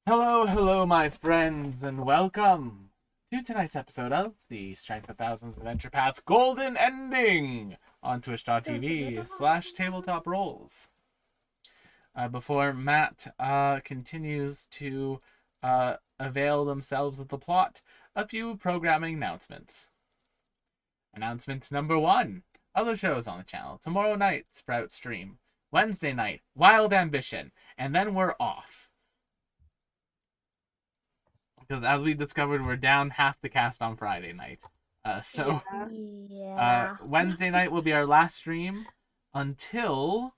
Hello, hello, my friends, and welcome to tonight's episode of the Strength of Thousands Adventure Path's Golden Ending on twitch.tv/tabletop rolls. Before Matt continues to avail themselves of the plot, a few programming announcements. Announcement number one. Other shows on the channel. Tomorrow night, Sprout Stream. Wednesday night, Wild Ambition. And then we're off. Because as we discovered, we're down half the cast on Friday night. Yeah. Wednesday night will be our last stream until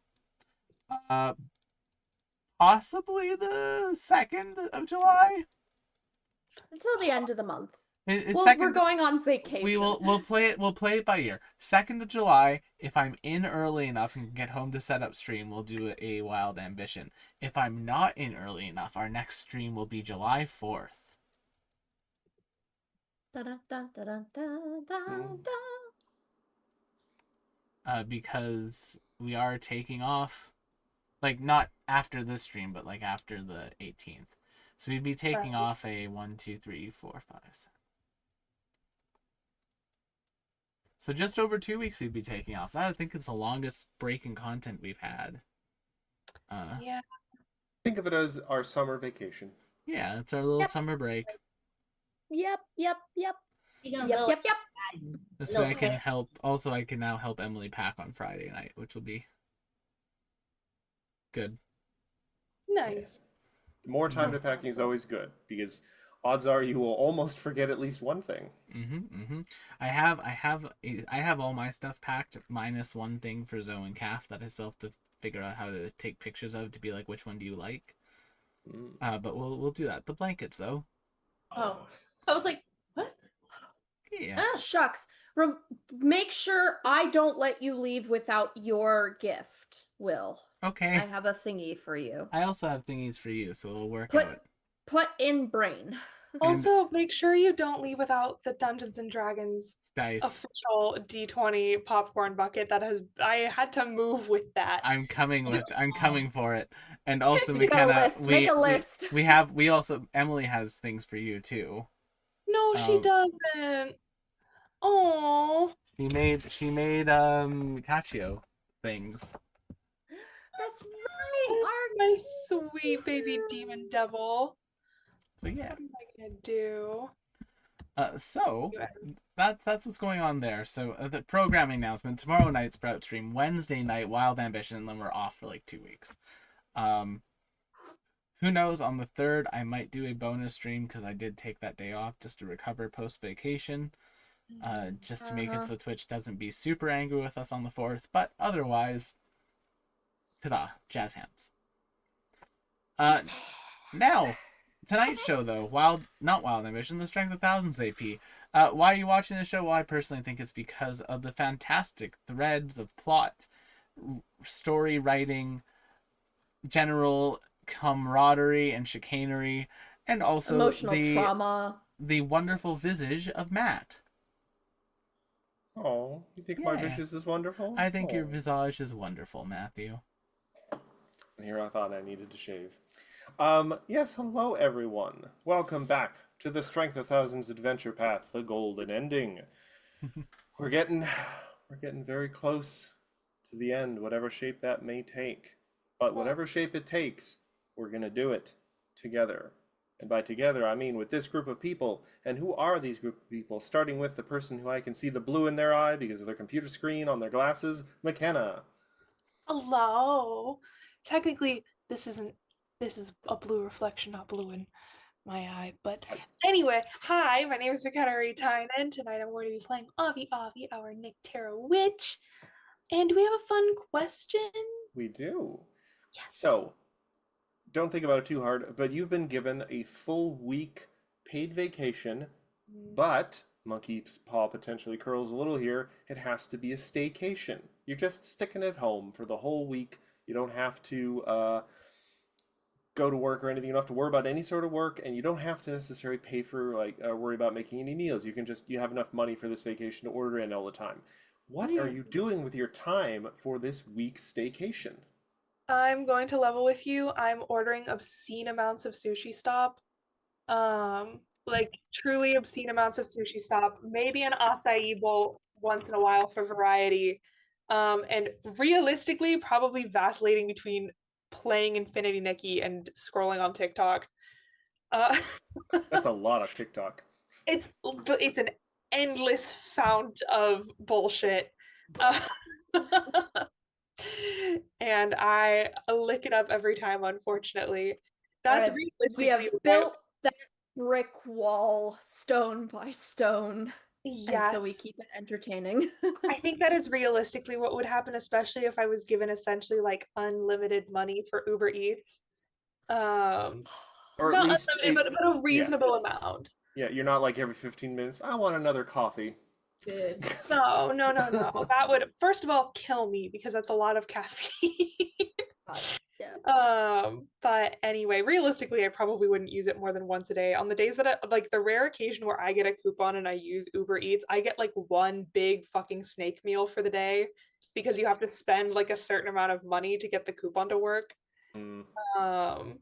possibly the 2nd of July. Until the end of the month. It's We're going on vacation. We'll play it by ear. 2nd of July. If I'm in early enough and get home to set up stream, we'll do a Wild Ambition. If I'm not in early enough, our next stream will be July 4th. Because we are taking off, like not after this stream, but like after the 18th. So we'd be taking off a 1, 2, 3, 4, 5, 6. So just over 2 weeks we'd be taking off. That I think is the longest break in content we've had. Yeah. Think of it as our summer vacation. Yeah, it's our little summer break. Yep. This way I can help. Also, I can now help Emily pack on Friday night, which will be good. Nice. More time to packing is always good because odds are you will almost forget at least one thing. I have all my stuff packed minus one thing for Zoe and Calf that I still have to figure out how to take pictures of to be like, which one do you like? But we'll do that. The blankets though. Oh, I was like, what? Yeah. Shucks. Make sure I don't let you leave without your gift, Will. Okay. I have a thingy for you. I also have thingies for you, so it'll work out. Put in brain. Also, make sure you don't leave without the Dungeons and Dragons dice. Official D20 popcorn bucket. I had to move with that. I'm coming for it. And also Make a list. Emily has things for you too. No, she doesn't. Oh. She made Caccio things. That's right. My sweet baby demon devil. But yeah. What am I gonna do? So that's what's going on there. So the programming announcement: tomorrow night Sprout Stream, Wednesday night Wild Ambition, and then we're off for like 2 weeks. Who knows? On the 3rd, I might do a bonus stream because I did take that day off just to recover post vacation. Just to make it so Twitch doesn't be super angry with us on the 4th, but otherwise, ta-da, jazz hands. Now, tonight's show though, not Wild Ambition, the Strength of Thousands AP. Why are you watching this show? Well, I personally think it's because of the fantastic threads of plot, story writing, general camaraderie and chicanery, and also emotional trauma. The wonderful visage of Matt. Oh, you think my visage is wonderful? I think your visage is wonderful, Matthew. Here I thought I needed to shave. Yes, hello everyone. Welcome back to the Strength of Thousands Adventure Path, the Golden Ending. We're getting very close to the end, whatever shape that may take. But whatever shape it takes, we're gonna do it together. And by together, I mean with this group of people. And who are these group of people? Starting with the person who I can see the blue in their eye because of their computer screen on their glasses, McKenna. Hello. Technically, this is a blue reflection, not blue in my eye. But anyway, hi, my name is McKenna Reitainen. Tonight I'm going to be playing Avi, our Nyctera witch. And do we have a fun question? We do. Yes. So, don't think about it too hard, but you've been given a full week paid vacation, but monkey's paw potentially curls a little here. It has to be a staycation. You're just sticking at home for the whole week. You don't have to go to work or anything. You don't have to worry about any sort of work, and you don't have to necessarily pay for worry about making any meals. You have enough money for this vacation to order in all the time. What are you doing with your time for this week's staycation? I'm going to level with you. I'm ordering obscene amounts of Sushi Stop. Like truly obscene amounts of Sushi Stop. Maybe an acai bowl once in a while for variety. And realistically, probably vacillating between playing Infinity Nikki and scrolling on TikTok. Uh, That's a lot of TikTok. it's an endless fount of bullshit. Uh, and I lick it up every time, unfortunately. That's Alright, realistically we have what I- built that brick wall stone by stone, and so we Yes. keep it entertaining. I think that is realistically what would happen, especially if I was given essentially like unlimited money for Uber Eats. Um, Or at not least unlimited, but a yeah. reasonable amount. Yeah, you're not like every 15 minutes, I want another coffee. No, no, no, no. That would first of all kill me because that's a lot of caffeine. Yeah. But anyway, realistically, I probably wouldn't use it more than once a day. On the days that like the rare occasion where I get a coupon and I use Uber Eats, I get like one big fucking snake meal for the day because you have to spend like a certain amount of money to get the coupon to work. Mm. Um,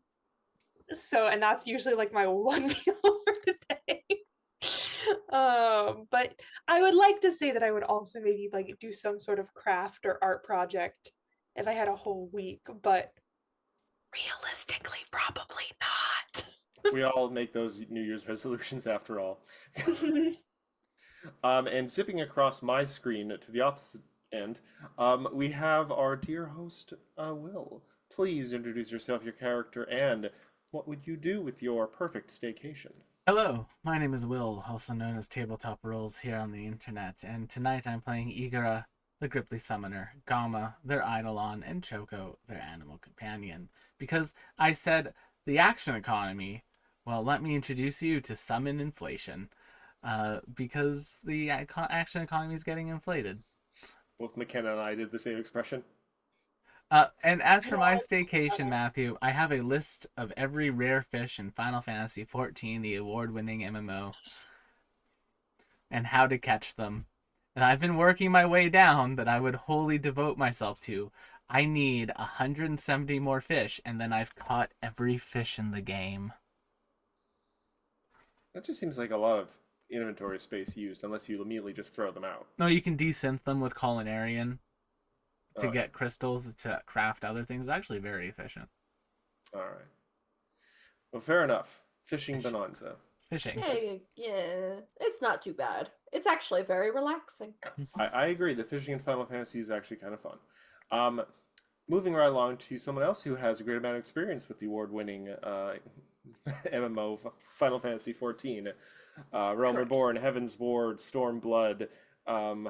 and that's usually like my one meal for the day. But I would like to say that I would also maybe like do some sort of craft or art project if I had a whole week, but realistically, probably not. We all make those New Year's resolutions after all. And zipping across my screen to the opposite end, we have our dear host, Will. Please introduce yourself, your character, and what would you do with your perfect staycation? Hello, my name is Will, also known as Tabletop Rules here on the internet, and tonight I'm playing Igara, the Gripply Summoner, Gama, their Eidolon, and Choco, their animal companion. Because I said the action economy, well, let me introduce you to Summon Inflation. Because the action economy is getting inflated. Both McKenna and I did the same expression. And as for my staycation, Matthew, I have a list of every rare fish in Final Fantasy XIV, the award-winning MMO, and how to catch them. And I've been working my way down that I would wholly devote myself to. I need 170 more fish, and then I've caught every fish in the game. That just seems like a lot of inventory space used, unless you immediately just throw them out. No, you can desynth them with Culinarian to Oh, get crystals to craft other things. It's actually very efficient. all right. Well, fair enough. Fishing bonanza. Fishing. Yeah, it's not too bad. It's actually very relaxing. I agree. The fishing in Final Fantasy is actually kind of fun. Moving right along to someone else who has a great amount of experience with the award-winning MMO Final Fantasy XIV, Realm Correct. Reborn, Heaven's Ward, Stormblood. Hold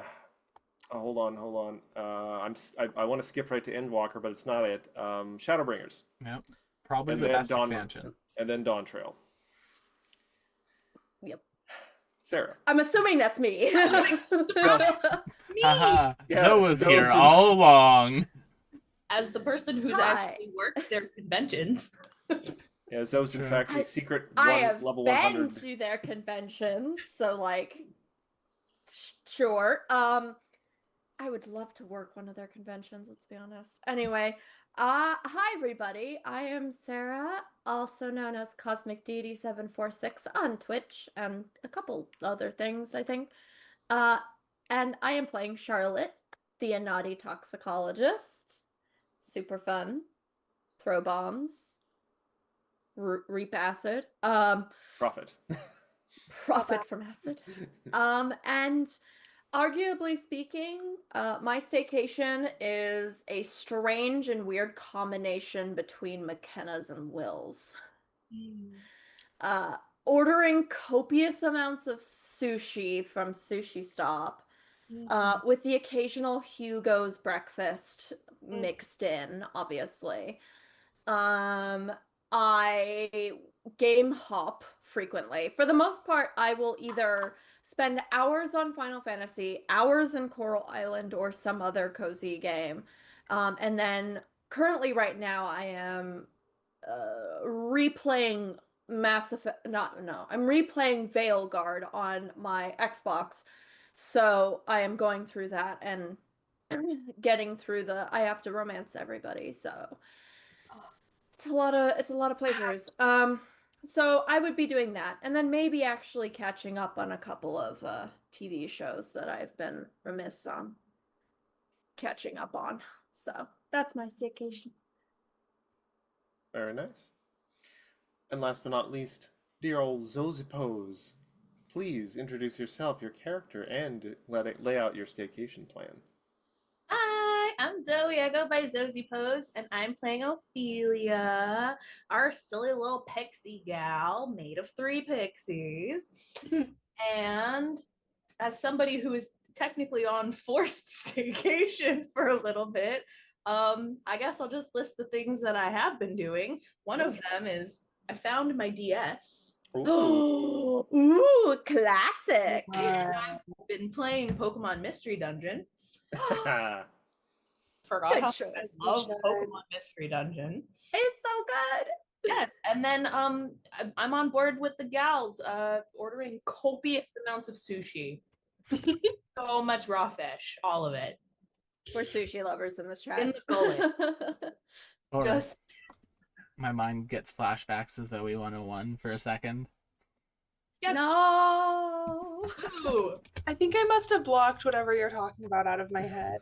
on. I want to skip right to Endwalker, but it's not it. Shadowbringers, Yep. Probably and the then best Dawn, expansion. and then Dawn Trail. Yep. Sarah. I'm assuming that's me. Haha. Yeah, Zoa's here those who- all along. As the person who's Hi. actually worked their conventions. Yeah, Zoe's in True. fact a secret I have level been 100. to their conventions, so like, sure. I would love to work one of their conventions. Let's be honest. Anyway, hi everybody. I am Sarah, also known as Cosmic Deity 746 on Twitch and a couple other things, I think. And I am playing Charlotte, the Anati toxicologist. Super fun. Throw bombs. Reap acid. Profit. Profit from acid. And arguably speaking, my staycation is a strange and weird combination between McKenna's and Will's. Ordering copious amounts of sushi from Sushi Stop, with the occasional Hugo's breakfast mixed in, obviously. I game hop frequently. For the most part, I will either spend hours on Final Fantasy, hours in Coral Island, or some other cozy game. And then currently right now I am replaying I'm replaying Veilguard on my Xbox. So I am going through that and getting through I have to romance everybody, so it's a lot of playthroughs. So I would be doing that, and then maybe actually catching up on a couple of TV shows that I've been remiss on catching up on. So that's my staycation. Very nice. And last but not least, dear old Zozipose, please introduce yourself, your character, and lay out your staycation plan. Hi, I'm Zoe. I go by Zosie Pose, and I'm playing Ophelia, our silly little pixie gal made of 3 pixies. And as somebody who is technically on forced staycation for a little bit, I guess I'll just list the things that I have been doing. One of them is I found my DS. Ooh. Ooh, classic. And I've been playing Pokemon Mystery Dungeon. Forgot Good how choice. much I love Pokemon Mystery Dungeon. It's so good. Yes, and then I'm on board with the gals, ordering copious amounts of sushi. So much raw fish, all of it. We're sushi lovers in this chat. In the gullet. Or Just my mind gets flashbacks to Zoe 101 for a second. Yep. No. ooh, I think I must have blocked whatever you're talking about out of my head.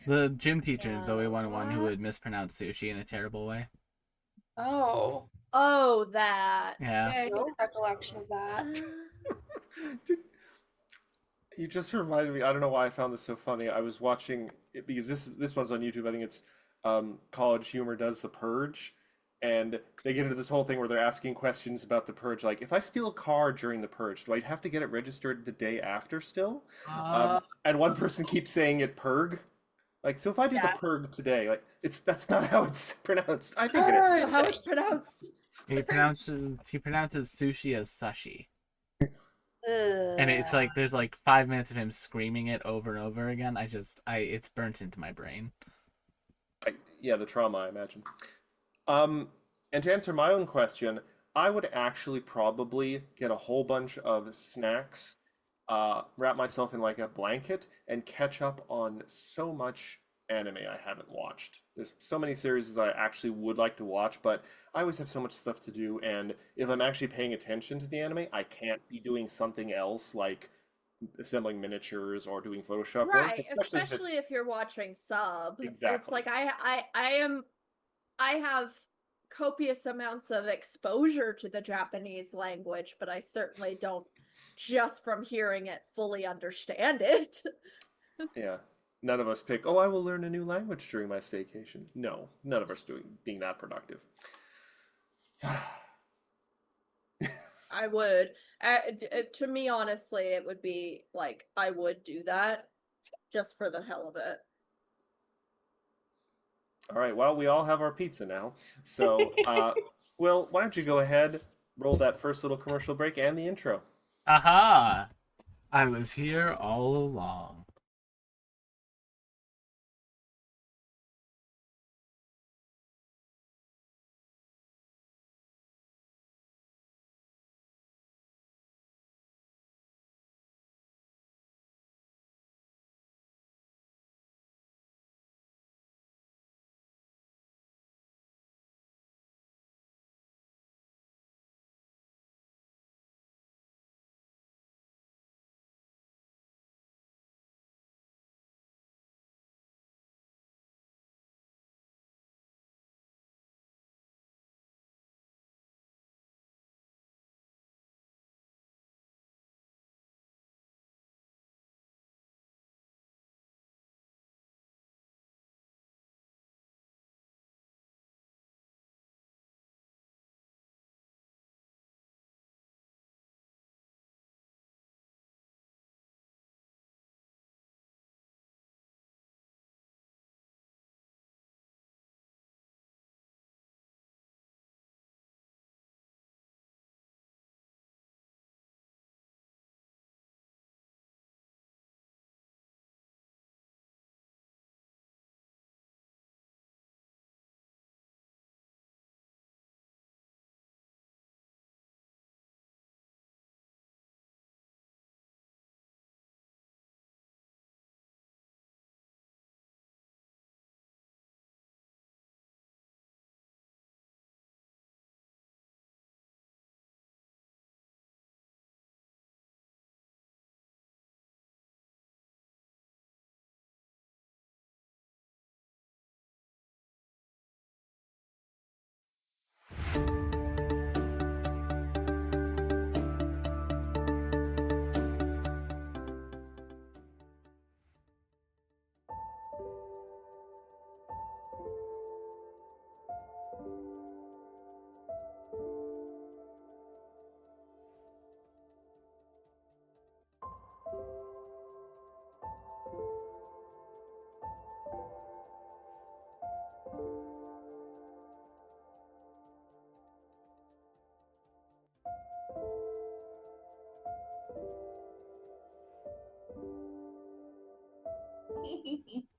The gym teacher in Zoe Yeah, 101 who what? would mispronounce sushi in a terrible way. Oh, Oh, that. Yeah. yeah, I no think recollection of that. You just reminded me. I don't know why I found this so funny. I was watching it because this one's on YouTube. I think it's College Humor Does the Purge, and they get into this whole thing where they're asking questions about the purge. Like, if I steal a car during the purge, do I have to get it registered the day after still? And one person keeps saying it purg. Like, so if I do the Yeah. purg today, like that's not how it's pronounced. I think it is. So how it's pronounced? He pronounces sushi as sushi. And it's like there's like 5 minutes of him screaming it over and over again. It's burnt into my brain. Yeah, the trauma, I imagine. And to answer my own question, I would actually probably get a whole bunch of snacks, wrap myself in like a blanket, and catch up on so much anime I haven't watched. There's so many series that I actually would like to watch, but I always have so much stuff to do, and if I'm actually paying attention to the anime, I can't be doing something else like assembling miniatures or doing Photoshop work, Right, especially especially if if you're watching sub. It's Exactly. like I have copious amounts of exposure to the Japanese language, but I certainly don't just from hearing it fully understand it. Yeah. None of us pick, oh, I will learn a new language during my staycation. No, none of us being that productive. I would. To me, honestly, it would be like I would do that just for the hell of it. All right, well, we all have our pizza now. So, Will, why don't you go ahead, roll that first little commercial break and the intro. Aha! I was here all along.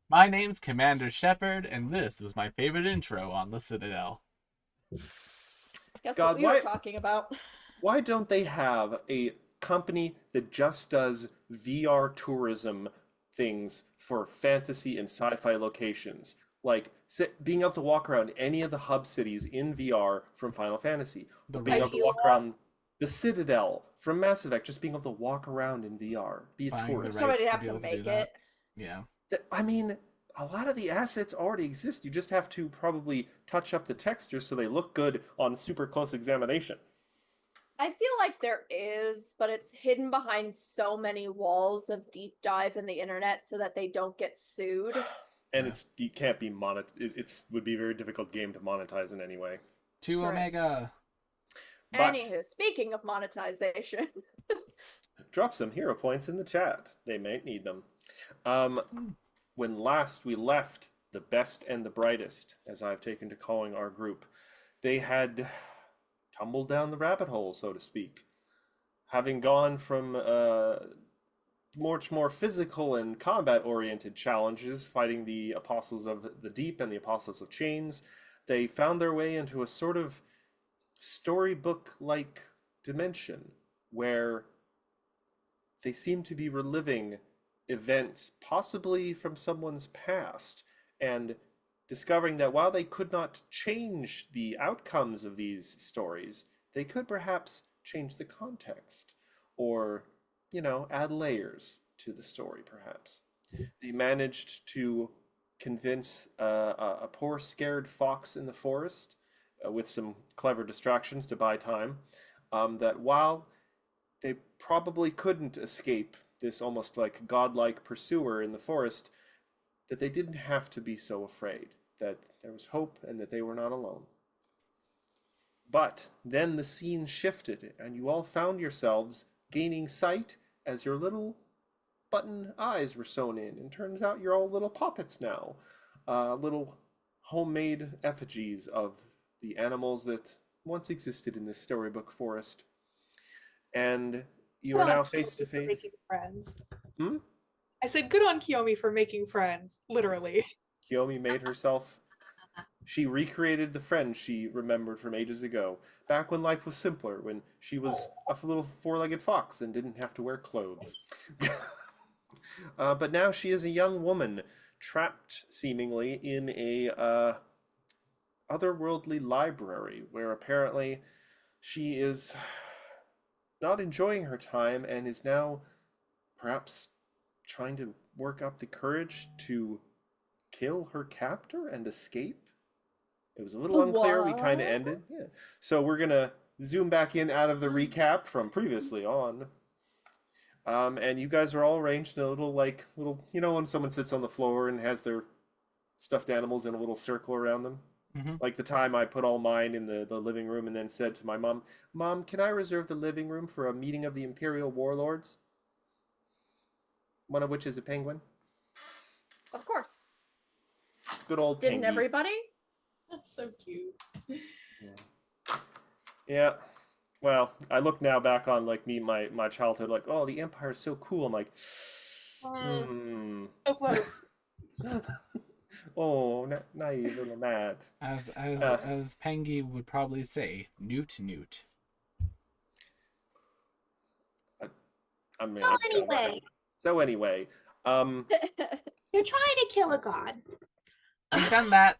My name's Commander Shepard, and this was my favorite intro on the Citadel. Guess God, what we why- were talking about. Why don't they have a company that just does VR tourism things for fantasy and sci-fi locations? Like being able to walk around any of the hub cities in VR from Final Fantasy. The Or being able to race. walk around the Citadel from Mass Effect, just being able to walk around in VR. Be a Buying the tourist. rights Somebody'd to have be to able to do make that. it. Yeah. I mean, a lot of the assets already exist. You just have to probably touch up the textures so they look good on super close examination. I feel like there is, but it's hidden behind so many walls of deep dive in the internet so that they don't get sued. And Yeah. it can't be it's would be a very difficult game to monetize in any way. 2 Correct. Omega. But Anywho, speaking of monetization, drop some hero points in the chat. They might need them. When last we left the best and the brightest, as I've taken to calling our group, they had tumbled down the rabbit hole, so to speak. Having gone from much more physical and combat-oriented challenges, fighting the Apostles of the Deep and the Apostles of Chains, they found their way into a sort of storybook-like dimension where they seem to be reliving events possibly from someone's past and discovering that while they could not change the outcomes of these stories, they could perhaps change the context or, add layers to the story, perhaps. They managed to convince a poor scared fox in the forest with some clever distractions to buy time, that while they probably couldn't escape this almost like godlike pursuer in the forest, that they didn't have to be so afraid, that there was hope and that they were not alone. But then the scene shifted, and you all found yourselves gaining sight as your little button eyes were sewn in, and turns out you're all little puppets now, little homemade effigies of the animals that once existed in this storybook forest. And you are Good on now Kiyomi face to for face. making friends. Hmm? I said good on Kiyomi for making friends, literally. Kiyomi made herself. She recreated the friend she remembered from ages ago, back when life was simpler, when she was a little four-legged fox and didn't have to wear clothes. But now she is a young woman, trapped seemingly in a otherworldly library, where apparently she is not enjoying her time and is now perhaps trying to work up the courage to kill her captor and escape. It was a little unclear. We kind of What? ended. Yeah. So we're gonna zoom back in out of the recap from previously on. And you guys are all arranged in a little when someone sits on the floor and has their stuffed animals in a little circle around them. Mhm. Like the time I put all mine in the living room and then said to my mom, "Mom, can I reserve the living room for a meeting of the Imperial Warlords? One of which is a penguin." of course. Good old Didn't Pengy. everybody? That's so cute. Yeah. Well, I look now back on my childhood, like, oh, the Empire is so cool. I'm like, So close. oh, naive little Matt. As Uh. as Pengy would probably say, newt newt. I mean, So that's kinda anyway. sad. So anyway, You're trying to kill a god. We've done that.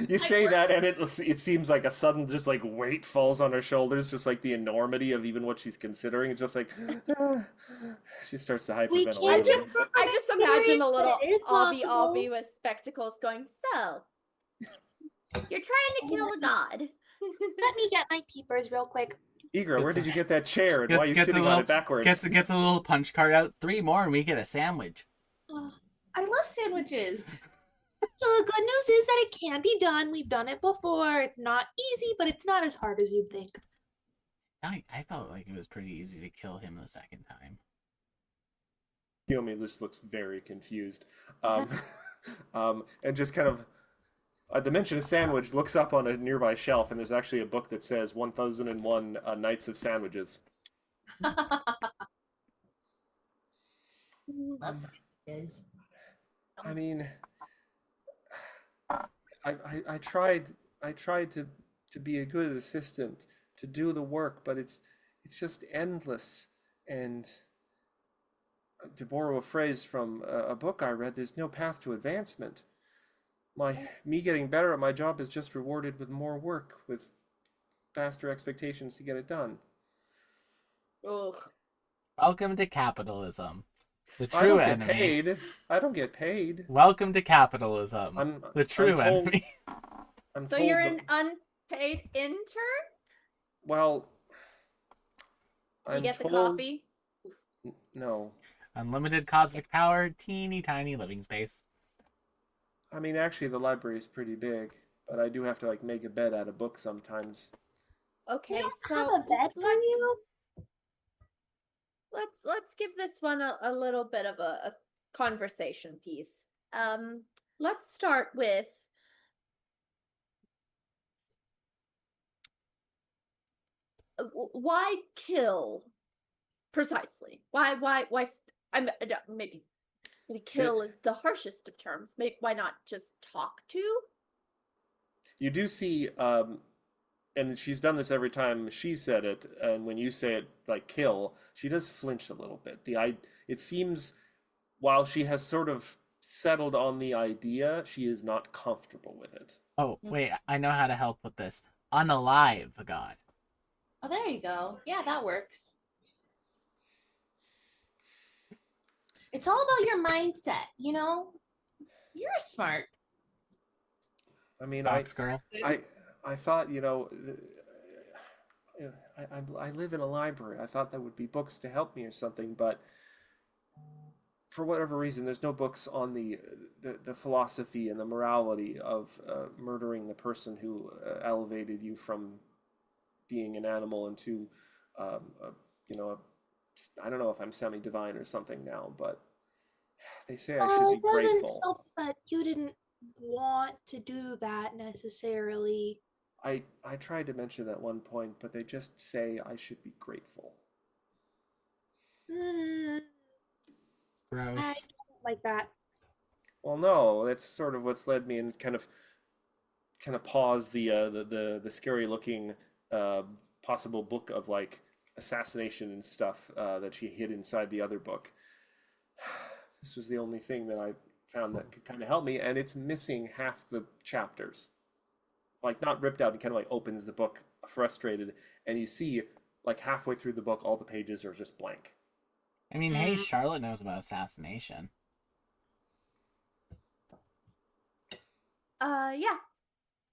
you say that, and it seems like a sudden just like weight falls on her shoulders, just like the enormity of even what she's considering. It's just like she starts to hyperventilate. I a just, little bit. I just imagine a little It is Avi possible. with spectacles going, so, you're trying to kill a god. Let me get my peepers real quick. Eager, where did you get that chair, and why are you Gets a sitting on it backwards? Gets a little punch card out. 3 more, and we get a sandwich. I love sandwiches. So the good news is that it can be done. We've done it before. It's not easy, but it's not as hard as you'd think. I felt like it was pretty easy to kill him the second time. Kiyomi just looks very confused, and just kind of. The mention of sandwich looks up on a nearby shelf, and there's actually a book that says 1001 Nights of Sandwiches. Love sandwiches. I mean, I tried to be a good assistant, to do the work, but it's just endless. And to borrow a phrase from a book I read, there's no path to advancement. Me getting better at my job is just rewarded with more work, with faster expectations to get it done. Ugh. Welcome to capitalism, the I true don't get enemy. paid. I don't get paid. Welcome to capitalism, the I'm true told. enemy. I'm So told you're that- an unpaid intern? Well, You I'm get the told. coffee? No. Unlimited cosmic power, teeny tiny living space. I mean, actually, the library is pretty big, but I do have to like make a bed out of books sometimes. Okay, We don't so have a bed for let's you. let's give this one a little bit of a conversation piece. Let's start with why kill precisely? I'm maybe kill is the harshest of terms. Maybe why not just talk to? You do see, and she's done this every time she said it, and when you say it like kill, she does flinch a little bit. It seems while she has sort of settled on the idea, she is not comfortable with it. Oh, wait, I know how to help with this. Unalive a god. Oh, there you go. Yeah, that works. It's all about your mindset, you know? You're smart. I mean, Fox girl. I thought, I live in a library. I thought there would be books to help me or something, but for whatever reason, there's no books on the philosophy and the morality of murdering the person who elevated you from being an animal into, I don't know if I'm semi-divine or something now, but they say I should Oh, be it doesn't grateful. help that you didn't want to do that necessarily. I tried to mention that one point, but they just say I should be grateful. I Gross. don't like that. Well, no, that's sort of what's led me and kind of pause the scary looking possible book of like assassination and stuff that she hid inside the other book. This was the only thing that I found that could kind of help me, and it's missing half the chapters. Like not ripped out, and kind of like opens the book frustrated, and you see like halfway through the book, all the pages are just blank. I mean, hey, Charlotte knows about assassination. Yeah,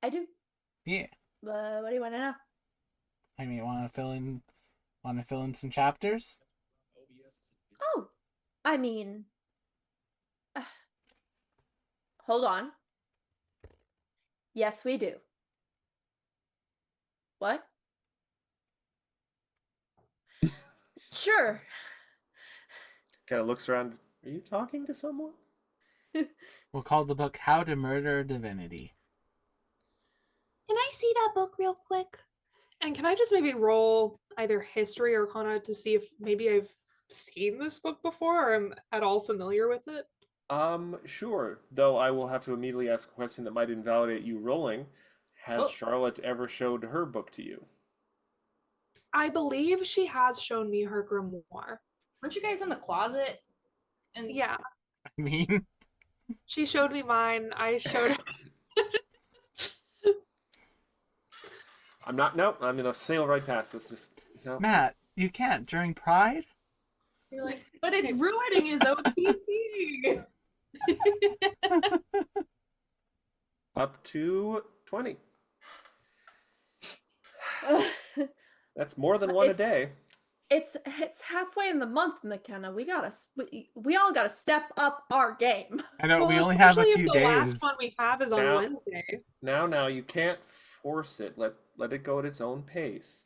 I do. Yeah. What do you want to know? I mean, want to fill in some chapters? Oh, I mean, hold on. Yes, we do. What? Sure. Kind of looks around. Are you talking to someone? We'll call the book How to Murder a Divinity. Can I see that book real quick? And can I just maybe roll either history or Arcana to see if maybe I've seen this book before or am at all familiar with it? Sure. Though I will have to immediately ask a question that might invalidate you rolling. Has Oh. Charlotte ever showed her book to you? I believe she has shown me her grimoire. Weren't you guys in the closet? And Yeah, I mean, she showed me mine. I showed her. No, I'm gonna sail right past this. Just no. Matt, you can't during Pride? you're like, but it's ruining his OTP. Up to 20. That's more than one a day. It's halfway in the month, McKenna. We all gotta step up our game. I know, we Well, only have a especially few if the days. last one we have is on Now- Wednesday. Now, you can't force it. Let it go at its own pace.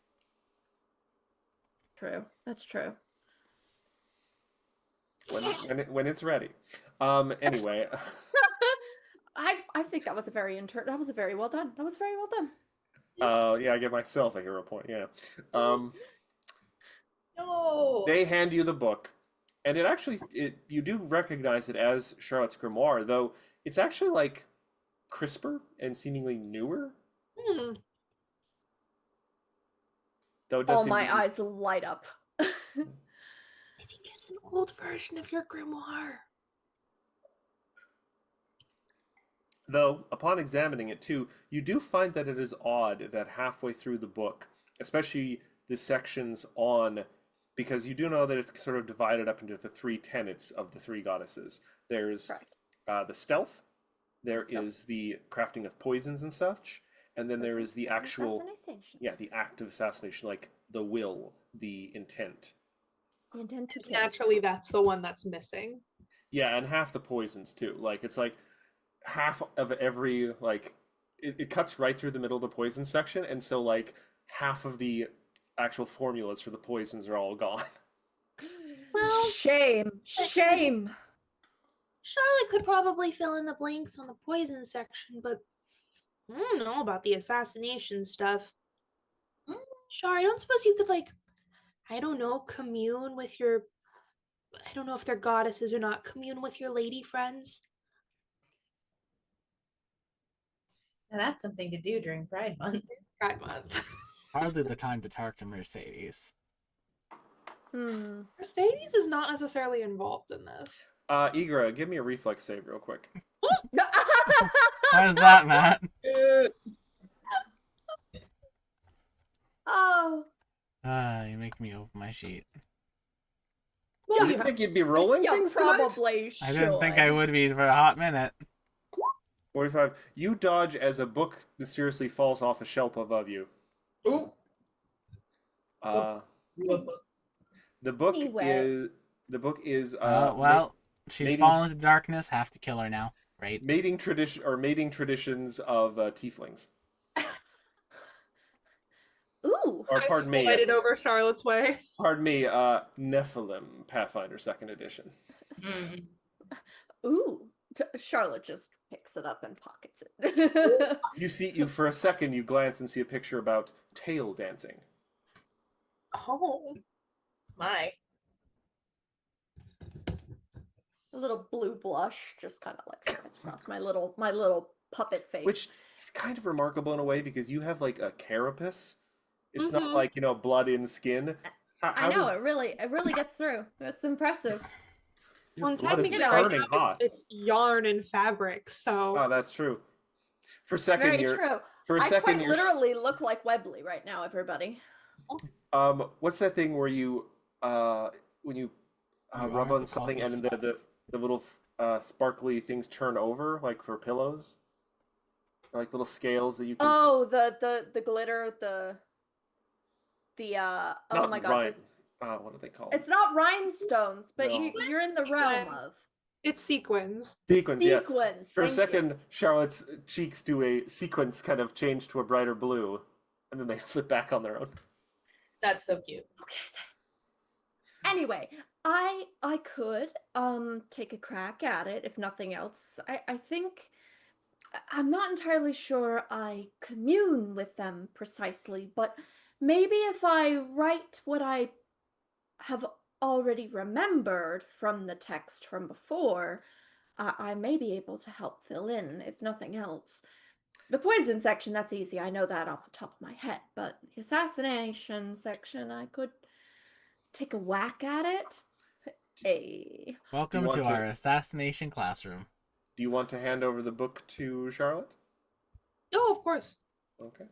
True. That's true. When it's ready. Anyway. I think that was a very well done. That was very well done. Yeah, I give myself a hero point. Yeah. No. They hand you the book, And it actually, you do recognize it as Charlotte's grimoire, though it's actually like crisper and seemingly newer. Hmm. Though it does All seem my to be- eyes light up. I think it's an old version of your grimoire. Though, upon examining it too, you do find that it is odd that halfway through the book, especially the sections on, because you do know that it's sort of divided up into the three tenets of the three goddesses. There's Correct. the stealth, there Stealth. is the crafting of poisons and such, and then there is the actual, Assassination. yeah, the act of assassination, like the will, the intent. The intent to kill. Naturally, that's the one that's missing. Yeah, and half the poisons too. Like it's like half of every like it cuts right through the middle of the poison section, and so like half of the actual formulas for the poisons are all gone. Well, Shame. Shame. Charlotte could probably fill in the blanks on the poison section, but I don't know about the assassination stuff. Mm. Char, I don't suppose you could, like, I don't know, commune with your. I don't know if they're goddesses or not. Commune with your lady friends. and that's something to do during Pride Month. Pride Month. Hardly the time to talk to Mercedes. Mercedes is not necessarily involved in this. Igra, give me a reflex save real quick. Why is that, Matt? Oh. You make me open my sheet. You didn't think you'd be rolling You things tonight? probably should. I didn't think I would be for a hot minute. 45. You dodge as a book mysteriously falls off a shelf above you. Ooh. The book Anyway. is Well, she's mating- fallen into darkness. Have to kill her now, right? mating traditions of tieflings. Ooh. Or I pardon me, slid it over Charlotte's way. Nephilim Pathfinder 2nd edition. Mm. Ooh. Charlotte just picks it up and pockets it. You for a second you glance and see a picture about tail dancing. Oh. My. A little blue blush just kind of like slides across my little puppet face. Which is kind of remarkable in a way because you have like a carapace. It's not Mhm. like, blood in skin. I know it really gets through. It's impressive. Your Well, blood is technically, burning right now, hot. It's yarn and fabric, so. Oh, that's true. For a second, Very you're true. for a I second quite you're literally look like Webley right now, everybody. what's that thing where you when you You rub are on the something and caucus. the little sparkly things turn over like for pillows? Or like little scales that you can Oh, the glitter, oh not my god, rhin- what are they called? it's not rhinestones, but No. you're in the realm Sequins. of It's sequins. Sequins, yeah. sequins. For a thank you. second, Charlotte's cheeks do a sequence kind of change to a brighter blue, and then they flip back on their own. That's so cute. Okay. Anyway, I could take a crack at it if nothing else. I think I'm not entirely sure I commune with them precisely, but maybe if I write what I have already remembered from the text from before, I may be able to help fill in, if nothing else. The poison section, that's easy. I know that off the top of my head. But the assassination section, I could take a whack at it. Hey. Welcome want to to- our assassination classroom. Do you want to hand over the book to Charlotte? Oh, of course. Okay.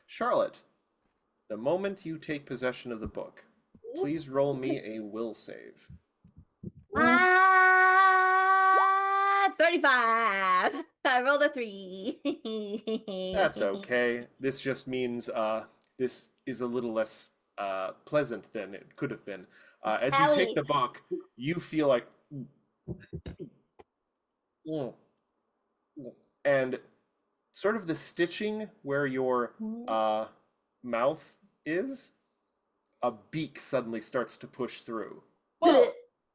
Charlotte, the moment you take possession of the book, please roll me a will save. 35. I rolled a 3. That's okay. This just means this is a little less pleasant than it could have been. As you take Owie. the book, you feel like and sort of the stitching where your mouth is, a beak suddenly starts to push through.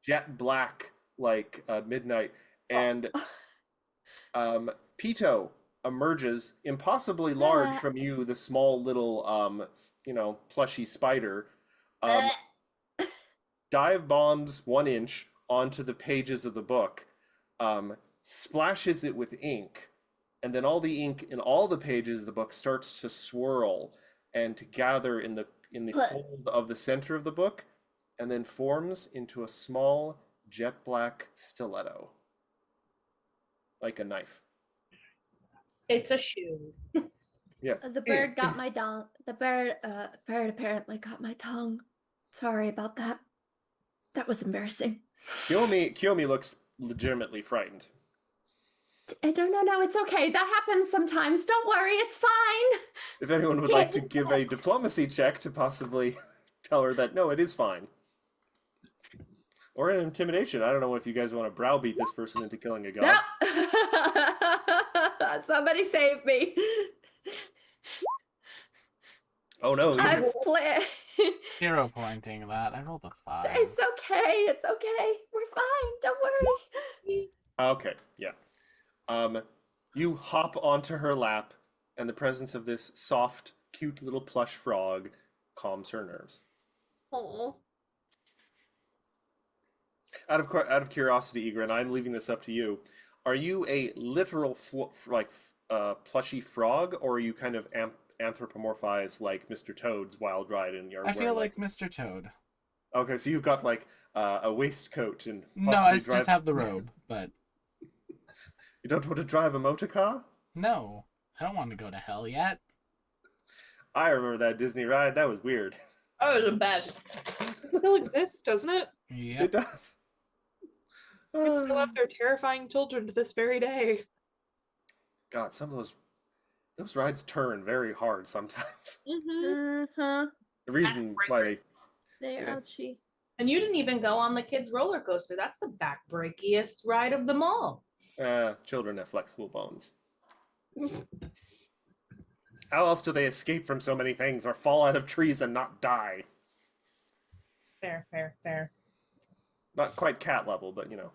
Jet black like midnight, and Pito emerges impossibly large from you, the small little plushy spider. dive bombs 1 inch onto the pages of the book, splashes it with ink, and then all the ink in all the pages of the book starts to swirl and to gather in the But- fold of the center of the book, and then forms into a small jet black stiletto, like a knife. It's a shoe. Yeah. The bird got my tongue. The bird apparently got my tongue. Sorry about that. That was embarrassing. Kiyomi looks legitimately frightened. No, it's okay. That happens sometimes. Don't worry, it's fine. If anyone would like to give a diplomacy check to possibly tell her that no, it is fine. Or an intimidation. I don't know if you guys want to browbeat this person into killing a god. No. Somebody save me. Oh no. I'm fled. 0 pointing that. I rolled a 5. It's okay. It's okay. We're fine. Don't worry. Okay, yeah. You hop onto her lap, and the presence of this soft, cute little plush frog calms her nerves. Oh. Out of curiosity, Egrin, I'm leaving this up to you. Are you a literal plushy frog, or are you kind of anthropomorphized like Mr. Toad's Wild Ride in your? I feel like Mr. Toad. Okay, so you've got like a waistcoat and No, I just have the robe, but You don't want to drive a motor car? no. I don't want to go to hell yet. I remember that Disney ride. That was weird. Oh, the best. It still exists, doesn't it? Yep. It does. It's still out there terrifying children to this very day. God, some of those rides turn very hard sometimes. Uh-huh. The reason why They're Yeah. ouchie. And you didn't even go on the kids' roller coaster. That's the backbreakiest ride of them all. children have flexible bones. How else do they escape from so many things or fall out of trees and not die? Fair, fair, fair. Not quite cat level, but you know.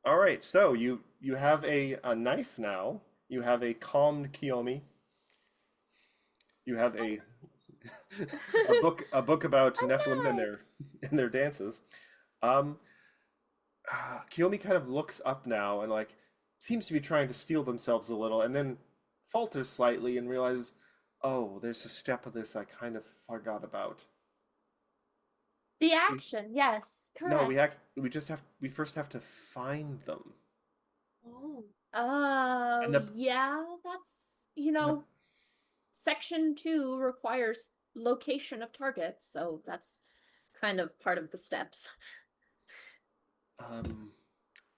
All right, so you have a knife now. You have a calmed Kiyomi. You have a book about Nephilim and their dances. Kiyomi kind of looks up now and like seems to be trying to steel themselves a little, and then falters slightly and realizes, oh, there's a step of this I kind of forgot about. The action, yes, correct. No, we first have to find them. Oh. Oh, And the- yeah, that's, Section 2 requires location of target, so that's kind of part of the steps.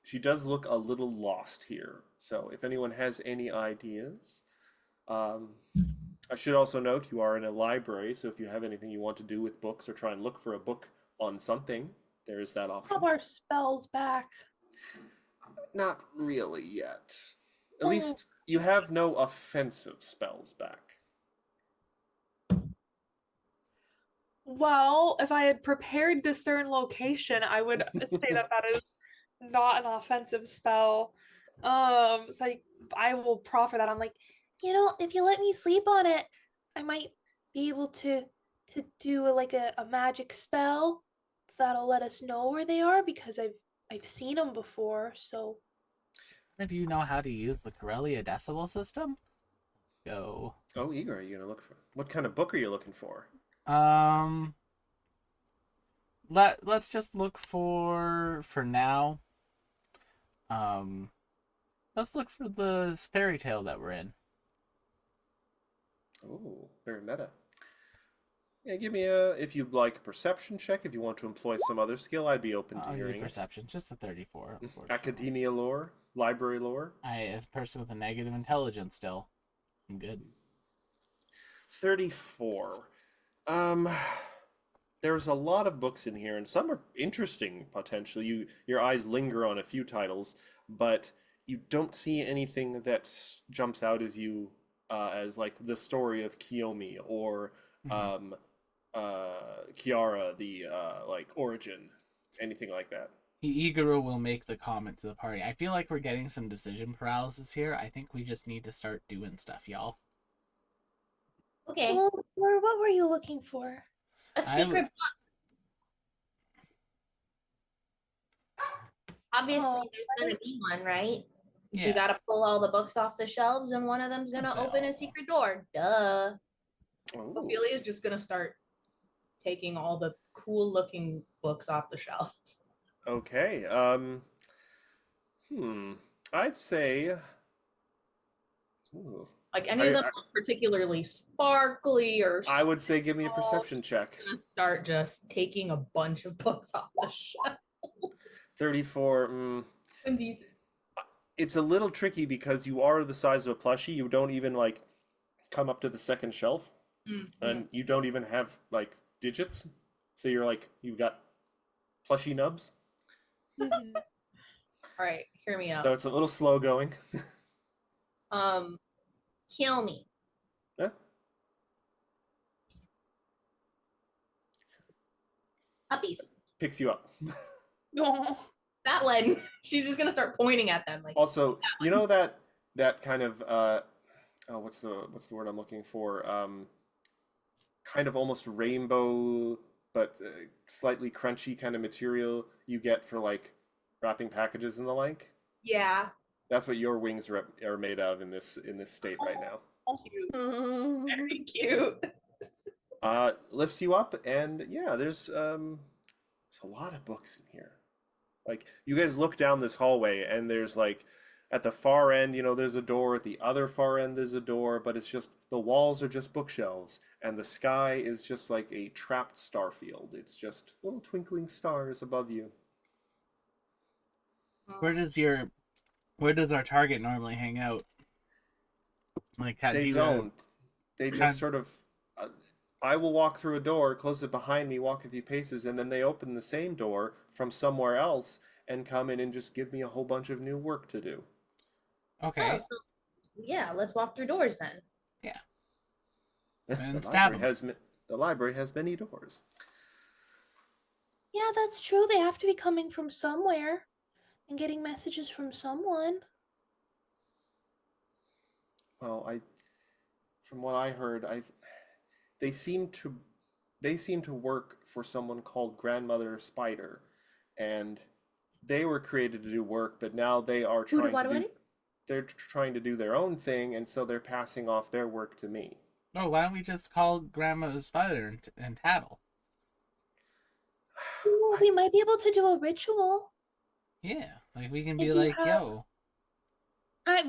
She does look a little lost here. So if anyone has any ideas, I should also note you are in a library, so if you have anything you want to do with books or try and look for a book on something, there is that option. Have our spells back. Not really yet. At Oh. least you have no offensive spells back. Well, if I had prepared discern location, I would say that is not an offensive spell. So I will proffer that. I'm like, if you let me sleep on it, I might be able to do a magic spell that'll let us know where they are because I've seen them before. So If you know how to use the Corellia Decibel system, go. Oh, Igor, are you gonna look for what kind of book are you looking for? Let's just look for now. Let's look for the fairy tale that we're in. Oh, very meta. Yeah, give me if you'd like a perception check. If you want to employ some other skill, I'd be open to I'll give hearing it. perception, just a 34. Unfortunately. Academia lore, library lore. As a person with a negative intelligence, still, I'm good. 34. There's a lot of books in here, and some are interesting potentially. Your eyes linger on a few titles, but you don't see anything that jumps out as you as like the story of Kiyomi or Kiara, the like origin, anything like that. Iguro will make the comment to the party. I feel like we're getting some decision paralysis here. I think we just need to start doing stuff, y'all. Okay. Well, what were you looking for? A I secret would- book. Obviously, Oh, there's gonna be one, right? We Yeah. gotta pull all the books off the shelves, and one of them's gonna That's open all. a secret door. Duh. Ooh. Ophelia's just gonna start taking all the cool looking books off the shelves. Okay. I'd say. Ooh. Like any of them look particularly sparkly or I would say give me a perception check. gonna start just taking a bunch of books off the shelf. 34. Twinsies. It's a little tricky because you are the size of a plushie. You don't even like come up to the second shelf, and you don't even have like digits. So you're like you've got plushy nubs. All right, hear me out. So it's a little slow going. Kill me. Yeah. Puppies. Picks you up. No. That one, she's just gonna start pointing at them like Also, you know that kind of what's the word I'm looking for? Kind of almost rainbow, but slightly crunchy kind of material you get for like wrapping packages and the like. yeah. That's what your wings are made of in this state right now. Cute. Mhm. Very cute. Lifts you up, and yeah, there's a lot of books in here. Like you guys look down this hallway, and there's like at the far end, there's a door. At the other far end, there's a door, but it's just the walls are just bookshelves, and the sky is just like a trapped star field. It's just little twinkling stars above you. Where does our target normally hang out? Like, do They you don't. They kind- just sort of. I will walk through a door, close it behind me, walk a few paces, and then they open the same door from somewhere else and come in and just give me a whole bunch of new work to do. Okay. Oh, so yeah, let's walk through doors then. And the stab library has the library has many doors. Yeah, that's true. They have to be coming from somewhere and getting messages from someone. Well, from what I heard, they seem to work for someone called Grandmother Spider, and they were created to do work, but now they are they're trying to do their own thing, and so they're passing off their work to me. No, why don't we just call Grandma Spider and tattle? Ooh, we might be able to do a ritual. Yeah, like we can be If you like, have- yo,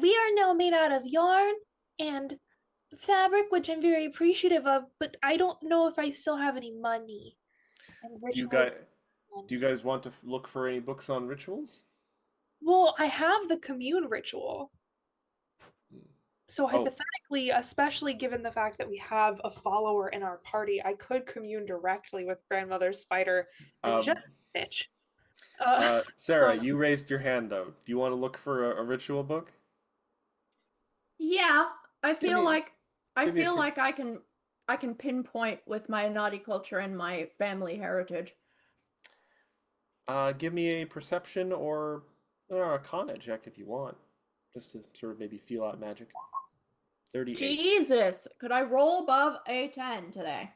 We are now made out of yarn and fabric, which I'm very appreciative of, but I don't know if I still have any money. And Do you rituals- guys want to look for any books on rituals? Well, I have the commune ritual. So Oh. hypothetically, especially given the fact that we have a follower in our party, I could commune directly with Grandmother Spider and Um, just snitch. Sarah, you raised your hand though. Do you want to look for a ritual book? Yeah, I Give feel me- like give me a per- I can pinpoint with my naughty culture and my family heritage. Give me a perception or Arcana check if you want, just to sort of maybe feel out magic. 38. Jesus, could I roll above a 10 today?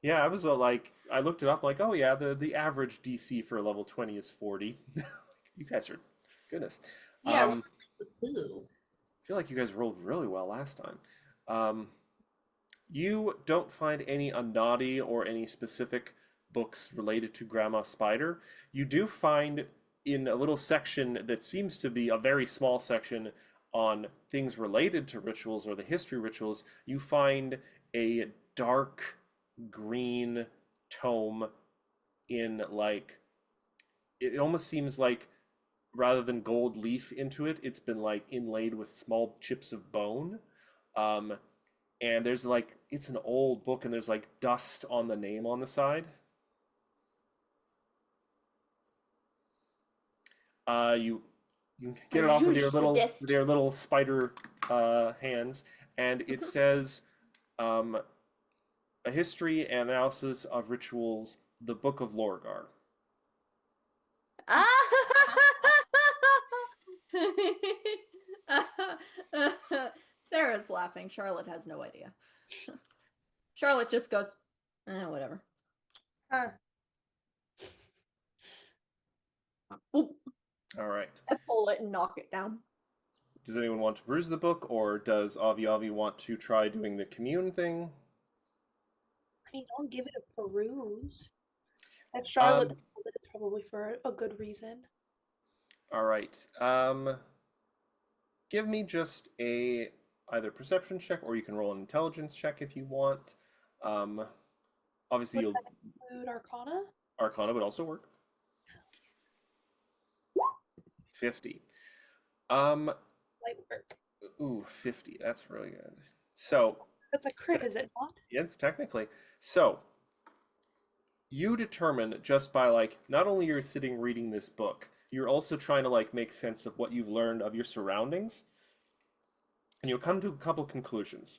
Yeah, I was I looked it up, like, oh yeah, the average DC for a level 20 is 40. You guys are, goodness. Yeah, I Ooh. feel like you guys rolled really well last time. You don't find any Anadi or any specific books related to Grandma Spider. You do find in a little section that seems to be a very small section on things related to rituals or the history rituals, you find a dark green tome in like, it almost seems like rather than gold leaf into it, it's been like inlaid with small chips of bone. And there's like, it's an old book and there's like dust on the name on the side. You get it off with your little spider hands, and it says a history and analysis of rituals, the Book of Lorgar. Sarah's laughing. Charlotte has no idea. Charlotte just goes, whatever. Huh. Oop, All right. I pull it and knock it down. Does anyone want to peruse the book, or does Avi Avi want to try doing the commune thing? I mean, I'll give it a peruse. That Charlotte Um, pulled it, it's probably for a good reason. All right. Give me just a either perception check, or you can roll an intelligence check if you want. Obviously, Would you'll that include Arcana? Arcana would also work. 50. Light work. Ooh, 50. That's really good. So, That's a crit, is it not? yes, technically. So, you determine just by like not only you're sitting reading this book, you're also trying to like make sense of what you've learned of your surroundings, and you'll come to a couple conclusions.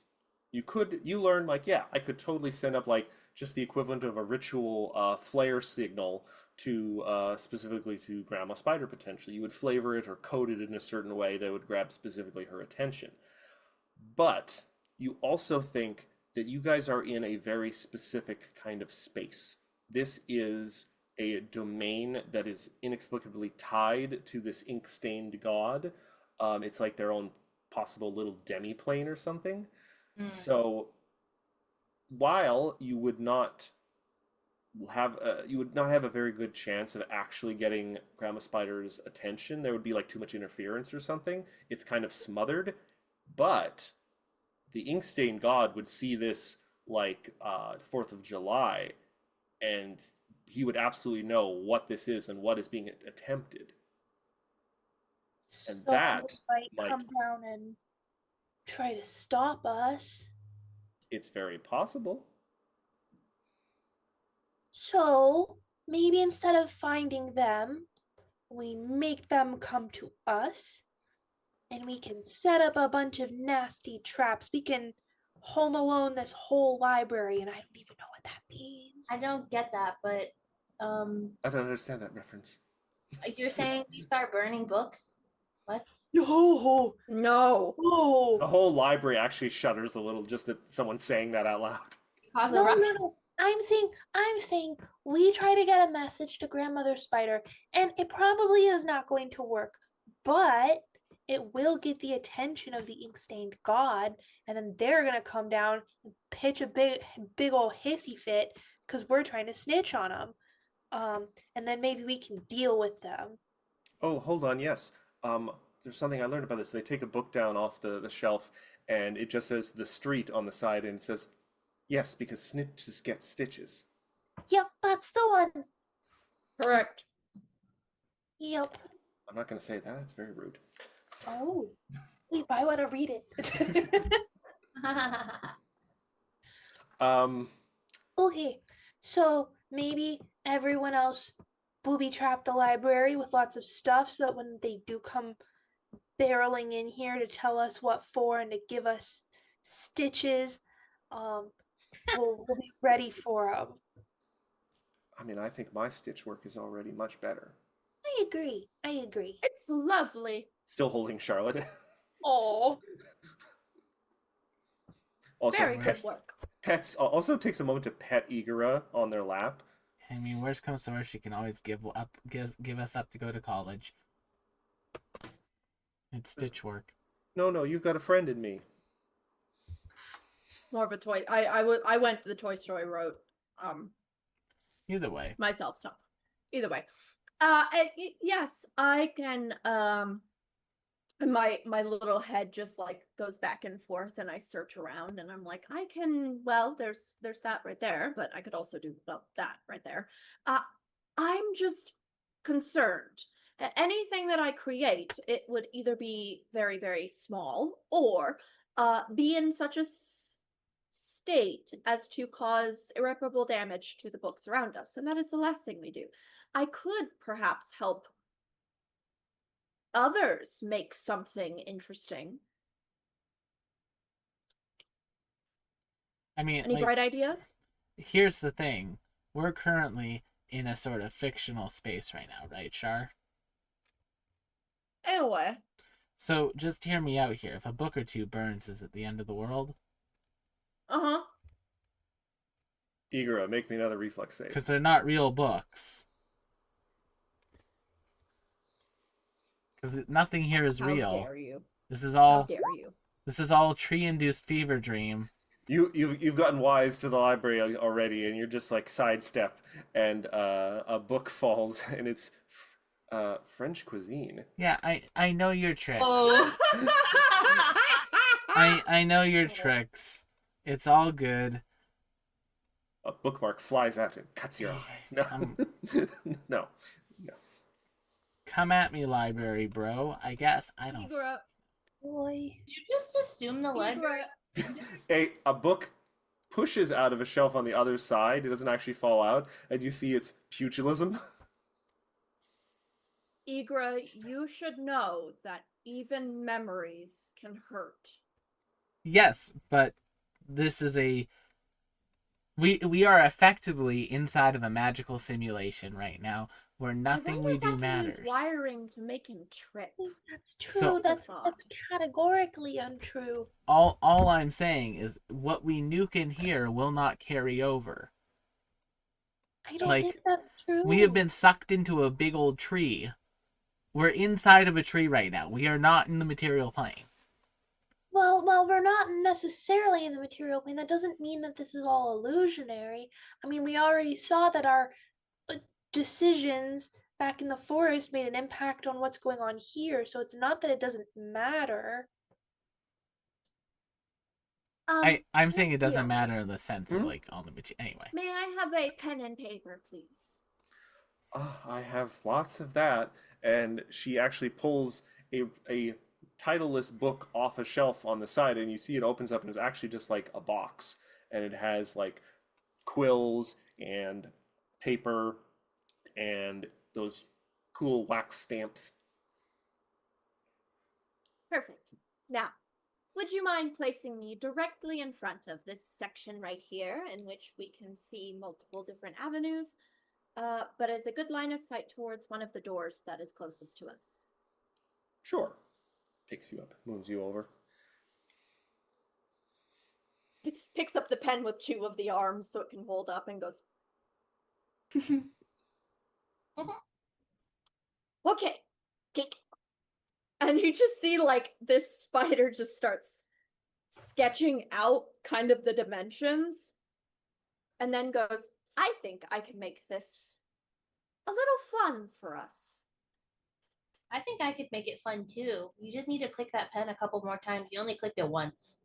You learn like, yeah, I could totally send up like just the equivalent of a ritual flare signal to specifically to Grandma Spider potentially. You would flavor it or code it in a certain way that would grab specifically her attention. But you also think that you guys are in a very specific kind of space. This is a domain that is inexplicably tied to this ink-stained god. It's like their own possible little demi-plane or something. So while you would not have a very good chance of actually getting Grandma Spider's attention. There would be like too much interference or something. It's kind of smothered, but the Inkstained God would see this like 4th of July, and he would absolutely know what this is and what is being attempted. And So that it might might- come down and try to stop us. It's very possible. So maybe instead of finding them, we make them come to us, and we can set up a bunch of nasty traps. We can home alone this whole library, and I don't even know what that means. I don't get that, but I don't understand that reference. you're saying you start burning books? What? No, No. no, The whole library actually shudders a little just that someone's saying that out loud. Cause a no, ruckus? no, no. I'm saying we try to get a message to Grandmother Spider, and it probably is not going to work, but it will get the attention of the ink-stained god, and then they're gonna come down and pitch a big old hissy fit because we're trying to snitch on them. And then maybe we can deal with them. Oh, hold on, yes. There's something I learned about this. They take a book down off the shelf, and it just says the street on the side, and it says, yes, because snitches get stitches. Yep, that's the one. Correct. Yep. I'm not going to say that. That's very rude. Oh, wait, I want to read it. Okay, so maybe everyone else booby trap the library with lots of stuff so that when they do come barreling in here to tell us what for and to give us stitches, we'll be ready for them. I mean, I think my stitch work is already much better. I agree. I agree. It's lovely. Still holding Charlotte. Oh, Also, Very good pets, work. pets also takes a moment to pet Igara on their lap. I mean, worst comes to worst, she can always give us up to go to college. It's stitch work. No, you've got a friend in me. More of a toy. I went to the Toy Story route. Either way. Myself. So either way. Yes, I can. My little head just like goes back and forth, and I search around, and I'm like, I can. Well, there's that right there, but I could also do that right there. I'm just concerned. Anything that I create, it would either be very, very small or be in such a state as to cause irreparable damage to the books around us, and that is the last thing we do. I could perhaps help others make something interesting. I mean, Any bright ideas? Here's the thing. We're currently in a sort of fictional space right now, right, Char? Anyway. So just hear me out here. If a book or two burns, is it the end of the world? Uh-huh. Igura, make me another reflex save. Because they're not real books. Because nothing here is How real. dare you? This is How all dare you? this is all tree-induced fever dream. You've gotten wise to the library already, and you're just like sidestep, and a book falls, and it's French cuisine. Yeah, I know your tricks. Oh. I know your tricks. It's all good. A bookmark flies out and cuts your eye. No, no. Come at me, library bro. I guess I don't. Igura, Boy. Did you just assume the library? Igura, A book pushes out of a shelf on the other side. It doesn't actually fall out, and you see its pugilism. Igura, you should know that even memories can hurt. Yes, but this is a. We are effectively inside of a magical simulation right now, where nothing we do matters. Use wiring to make him trip. That's true. So- that's categorically untrue. All I'm saying is what we nuke in here will not carry over. I don't Like, think that's true. We have been sucked into a big old tree. We're inside of a tree right now. We are not in the material plane. Well, we're not necessarily in the material plane. That doesn't mean that this is all illusionary. I mean, we already saw that our decisions back in the forest made an impact on what's going on here. So it's not that it doesn't matter. I'm saying Miss it doesn't Fiona, matter in the sense of like on the material. Anyway, May I have a pen and paper, please? I have lots of that, and she actually pulls a titleless book off a shelf on the side, and you see it opens up, and it's actually just like a box, and it has like quills and paper and those cool wax stamps. Perfect. Now, would you mind placing me directly in front of this section right here, in which we can see multiple different avenues, but as a good line of sight towards one of the doors that is closest to us? Sure. Picks you up, moves you over. Picks up the pen with two of the arms so it can hold up and goes, okay, take. And you just see like this spider just starts sketching out kind of the dimensions and then goes, I think I can make this a little fun for us. I think I could make it fun too. You just need to click that pen a couple more times. You only clicked it once.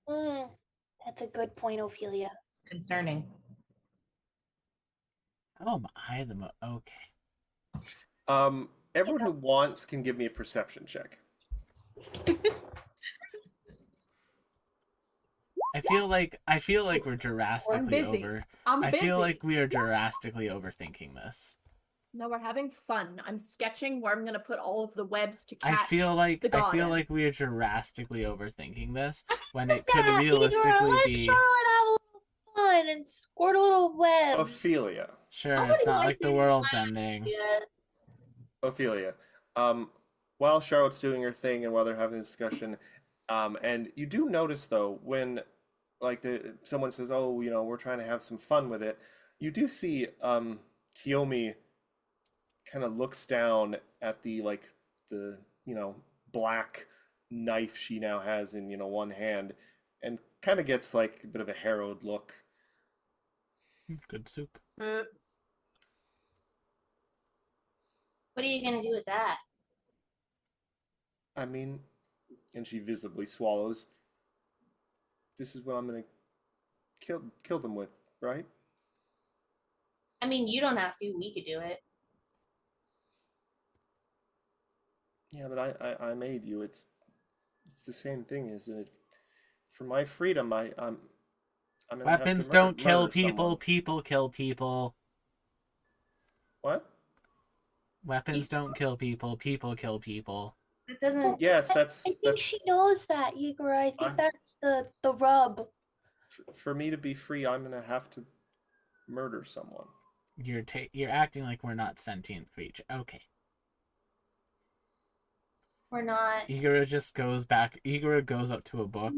That's a good point, Ophelia. It's concerning. how am I the okay? Everyone who wants can give me a perception check. I feel like we're drastically busy. over. I'm I busy. feel like we are drastically overthinking this. No, we're having fun. I'm sketching where I'm gonna put all of the webs to catch. I feel like goddess. we are drastically overthinking this when it What's could that, realistically Igor? Let be. Charlotte have a little fun and squirt a little web. Ophelia. Sure, Nobody it's not likes like the it. world's ending. Yes. Ophelia. While Charlotte's doing her thing and while they're having a discussion, and you do notice though when like someone says, "Oh, you know, we're trying to have some fun with it," you do see Kiyomi kind of looks down at the black knife she now has in one hand, and kind of gets like a bit of a harrowed look. Good soup. What are you gonna do with that? I mean, and she visibly swallows. This is what I'm gonna kill them with, right? I mean, you don't have to. We could do it. Yeah, but I made you. It's the same thing, isn't it? For my freedom, I'm gonna have to Weapons don't kill murder people. someone. People kill people. What? Weapons don't kill people. People kill people. It doesn't. Yes, I think that's she knows that, Igor. I think I'm- that's the rub. for me to be free. I'm gonna have to murder someone. You're acting like we're not sentient creature. Okay. We're not. Igor just goes back. Igor goes up to a book,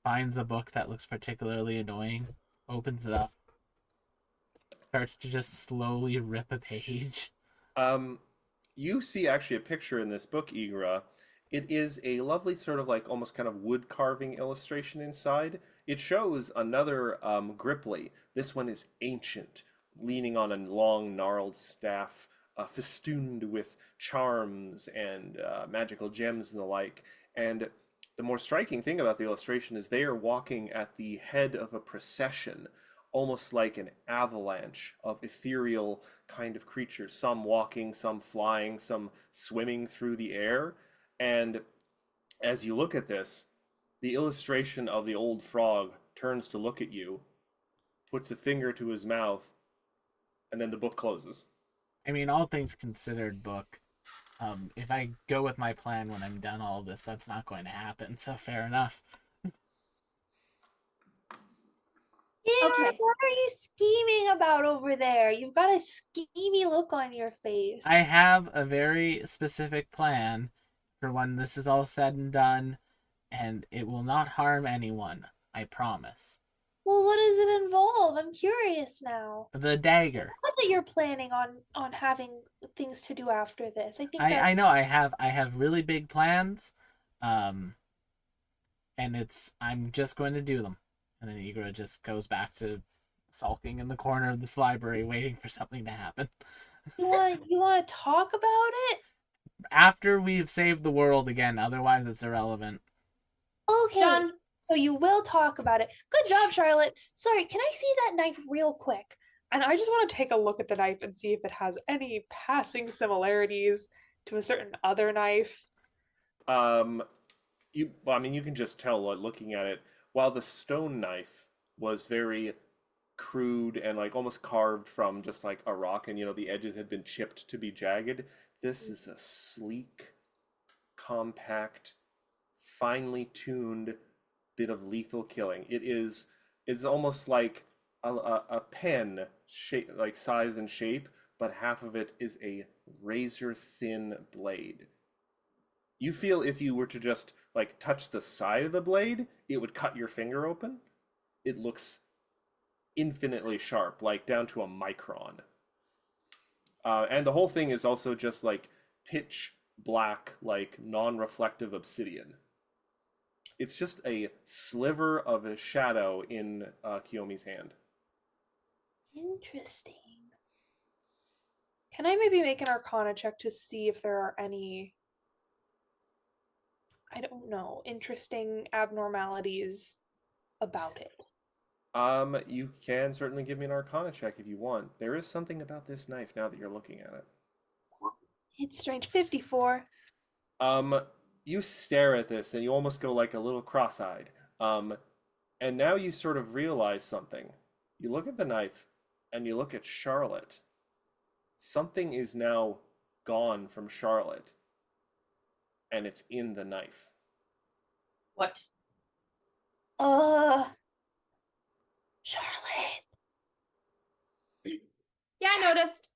finds a book that looks particularly annoying, opens it up, Starts to just slowly rip a page. You see actually a picture in this book, Igra. It is a lovely sort of like almost kind of wood carving illustration inside. It shows another Gripply. This one is ancient, leaning on a long gnarled staff, festooned with charms and magical gems and the like. And the more striking thing about the illustration is they are walking at the head of a procession, almost like an avalanche of ethereal kind of creatures, some walking, some flying, some swimming through the air. And as you look at this, the illustration of the old frog turns to look at you, puts a finger to his mouth, and then the book closes. I mean, all things considered, book. If I go with my plan when I'm done all this, that's not going to happen. So fair enough. Yeah, Okay. what are you scheming about over there? You've got a schemy look on your face. I have a very specific plan for when this is all said and done, and it will not harm anyone. I promise. Well, what does it involve? I'm curious now. The dagger. Not that you're planning on having things to do after this. I think I that's know I have really big plans, and I'm just going to do them. And then Igra just goes back to sulking in the corner of this library, waiting for something to happen. you want to talk about it? After we've saved the world again, otherwise it's irrelevant. Okay. Done. So you will talk about it. Good job, Charlotte. Sorry, can I see that knife real quick? And I just want to take a look at the knife and see if it has any passing similarities to a certain other knife. Well, I mean, you can just tell looking at it. While the stone knife was very crude and like almost carved from just like a rock, and the edges had been chipped to be jagged, this is a sleek, compact, finely tuned bit of lethal killing. It's almost like a pen shape, like size and shape, but half of it is a razor thin blade. You feel if you were to just like touch the side of the blade, it would cut your finger open. It looks infinitely sharp, like down to a micron. And the whole thing is also just like pitch black, like non-reflective obsidian. It's just a sliver of a shadow in Kiyomi's hand. Interesting. Can I maybe make an Arcana check to see if there are any, I don't know, interesting abnormalities about it? You can certainly give me an Arcana check if you want. There is something about this knife now that you're looking at it. It's strange. 54. You stare at this and you almost go like a little cross-eyed. And now you sort of realize something. You look at the knife and you look at Charlotte. Something is now gone from Charlotte, and it's in the knife. What? Charlotte. Yeah, I noticed.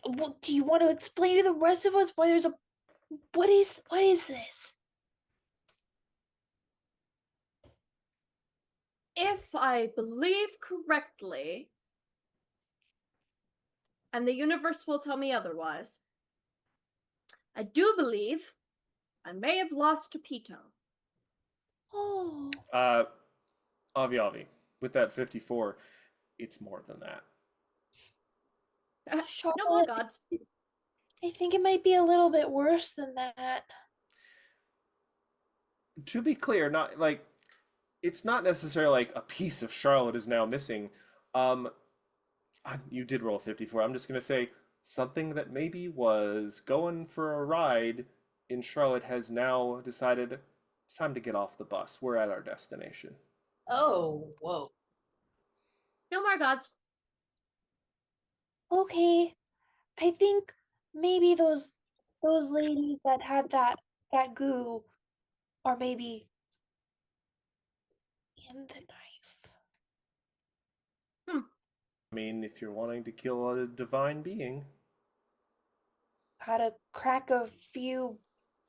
Well, do you want to explain to the rest of us why there's a what is this? If I believe correctly, and the universe will tell me otherwise, I do believe I may have lost to Pito. Oh. Avi, with that 54, it's more than that. No more gods. I think it might be a little bit worse than that. To be clear, not like it's not necessarily like a piece of Charlotte is now missing. You did roll 54. I'm just gonna say something that maybe was going for a ride in Charlotte has now decided it's time to get off the bus. We're at our destination. Oh, whoa. No more gods. Okay. I think maybe those ladies that had that goo are maybe in the knife. I mean, if you're wanting to kill a divine being, Gotta crack a few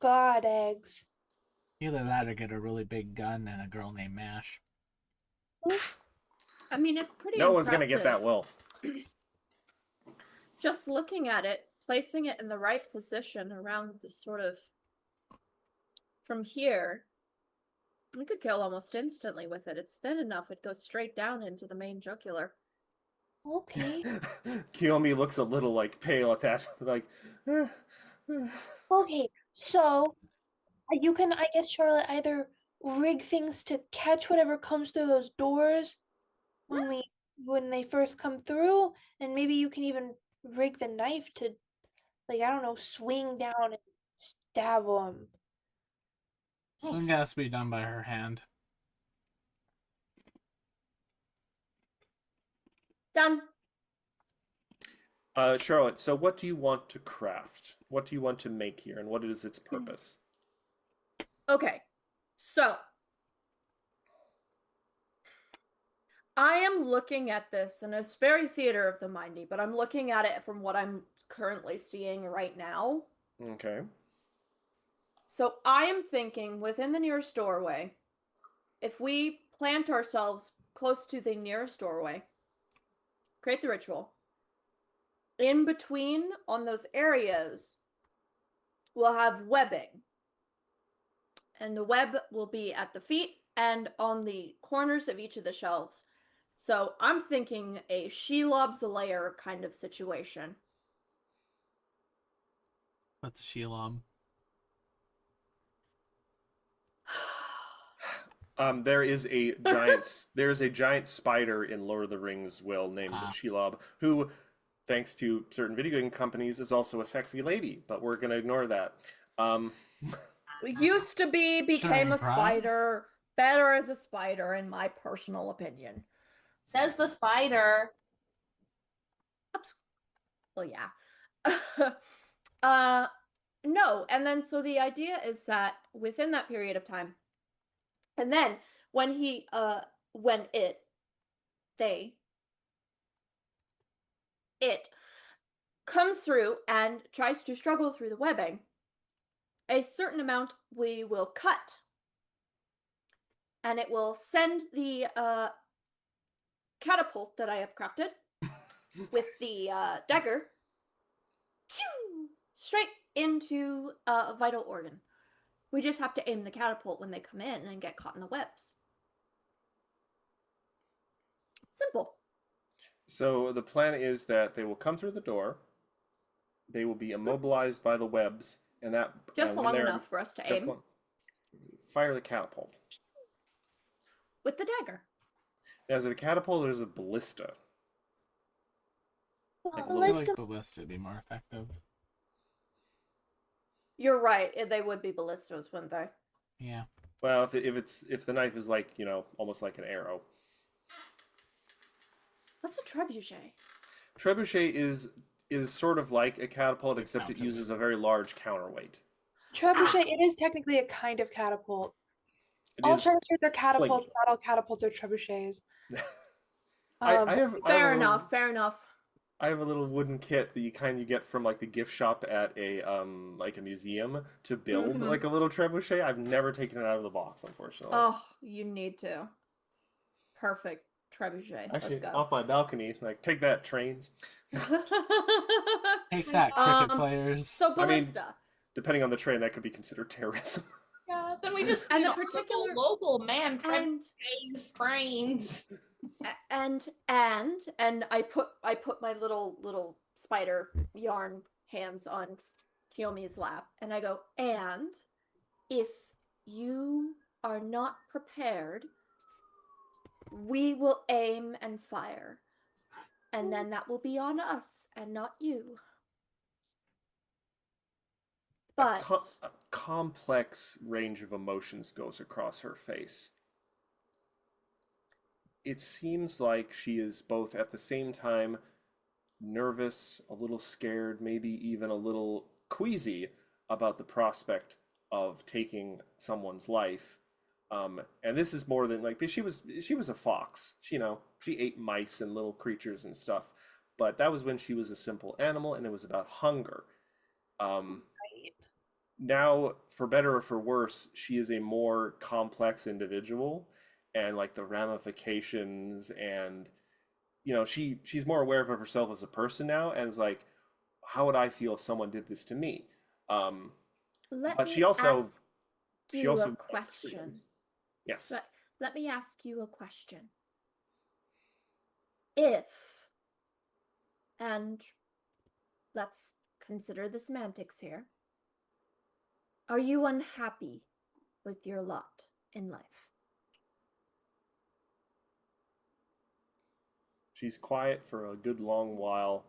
god eggs. Either that or get a really big gun and a girl named Mash. I mean, it's pretty No one's gonna get that impressive. well. Just looking at it, placing it in the right position around the sort of from here, you could kill almost instantly with it. It's thin enough; it goes straight down into the main jugular. Okay. Kiyomi looks a little like pale at that, like. Okay. So you can, I guess, Charlotte, either rig things to catch whatever comes through those doors when they first come through, and maybe you can even rig the knife to, like, I don't know, swing down and stab them. It has to be done by her hand. Done. Charlotte, so what do you want to craft? What do you want to make here, and what is its purpose? Okay, so I am looking at this, and it's very theater of the mindy, but I'm looking at it from what I'm currently seeing right now. Okay. So I am thinking within the nearest doorway, if we plant ourselves close to the nearest doorway, create the ritual. In between on those areas, we'll have webbing. And the web will be at the feet and on the corners of each of the shelves. So I'm thinking a Shelob's lair kind of situation. What's Shelob? There is a giant spider in Lord of the Rings, Will, named Shelob, who, thanks to certain video game companies, is also a sexy lady. But we're gonna ignore that. Used to be, became a Pride? spider. Better as a spider, in my personal opinion. Says the spider. Well, yeah. No, and then so the idea is that within that period of time, and then when it comes through and tries to struggle through the webbing, a certain amount we will cut, and it will send the catapult that I have crafted with the dagger straight into a vital organ. We just have to aim the catapult when they come in and get caught in the webs. Simple. So the plan is that they will come through the door. They will be immobilized by the webs, and that Just when long they're- enough for us to just aim long- fire the catapult. with the dagger. Now, is it a catapult or is it a ballista? I Let's feel like ballista would be more effective. You're right. They would be ballistas, wouldn't they? Yeah. Well, if the knife is like, almost like an arrow. What's a trebuchet? Trebuchet is sort of like a catapult, except it Mounted. uses a very large counterweight. Trebuchet, it is technically a kind of catapult. It All is trebuchets are catapults, flaky. not all catapults are trebuchets. I have a Fair little- enough. Fair enough. I have a little wooden kit that you get from like the gift shop at a museum to build Mhm. like a little trebuchet. I've never taken it out of the box, unfortunately. Oh, you need to. Perfect trebuchet. Actually, Let's off my balcony, like take that, trains. go. Take that, cricket Um, players. So I mean- ballista. Depending on the train, that could be considered terrorism. Yeah, then we just And you the know, particular- local man and sprains. and I put my little spider yarn hands on Kiyomi's lap, and I go, and if you are not prepared, we will aim and fire, and then that will be on us and not you. But A complex range of emotions goes across her face. It seems like she is both at the same time nervous, a little scared, maybe even a little queasy about the prospect of taking someone's life. And this is more than like, she was a fox. She ate mice and little creatures and stuff. But that was when she was a simple animal, and it was about hunger. Now, for better or for worse, she is a more complex individual, and like the ramifications, and she's more aware of herself as a person now, and is like, how would I feel if someone did this to me? Um, Let but me she also ask she you a also wants freedom. question. Yes. Let me ask you a question. If, and let's consider the semantics here, are you unhappy with your lot in life? She's quiet for a good long while,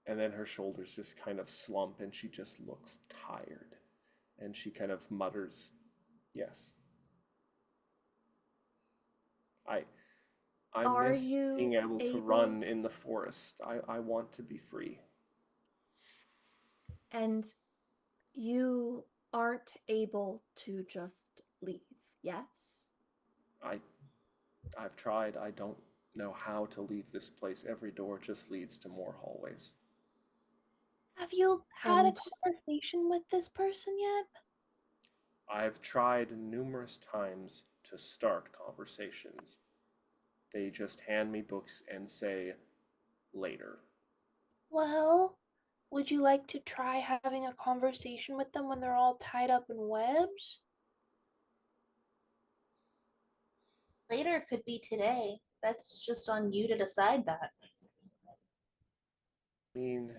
and then her shoulders just kind of slump, and she just looks tired. And she kind of mutters, "Yes. I I Are miss being you able to able, run in the forest. I want to be free." and you aren't able to just leave, yes? I I've tried. I don't know how to leave this place. Every door just leads to more hallways. Have you had a And conversation with this person yet? I've tried numerous times to start conversations. They just hand me books and say, "Later." Well, would you like to try having a conversation with them when they're all tied up in webs? Later could be today. That's just on you to decide that. I mean,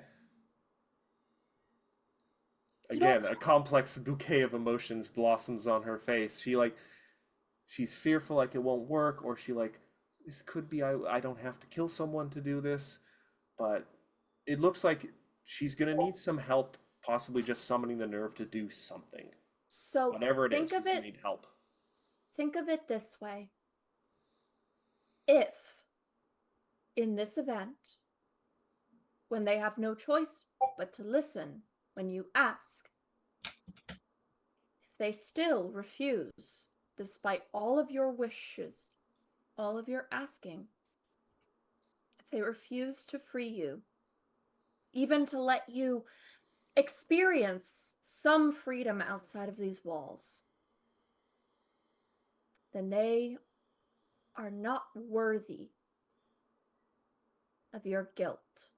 You don't again, a complex bouquet of emotions blossoms on her face. She's fearful like it won't work, or she like, this could be, I don't have to kill someone to do this, but it looks like she's gonna need some help, possibly just summoning the nerve to do something. so Whatever it is, think she's of gonna it need help. think of it this way. If in this event, when they have no choice but to listen when you ask, if they still refuse, despite all of your wishes, all of your asking, if they refuse to free you, even to let you experience some freedom outside of these walls, then they are not worthy of your guilt.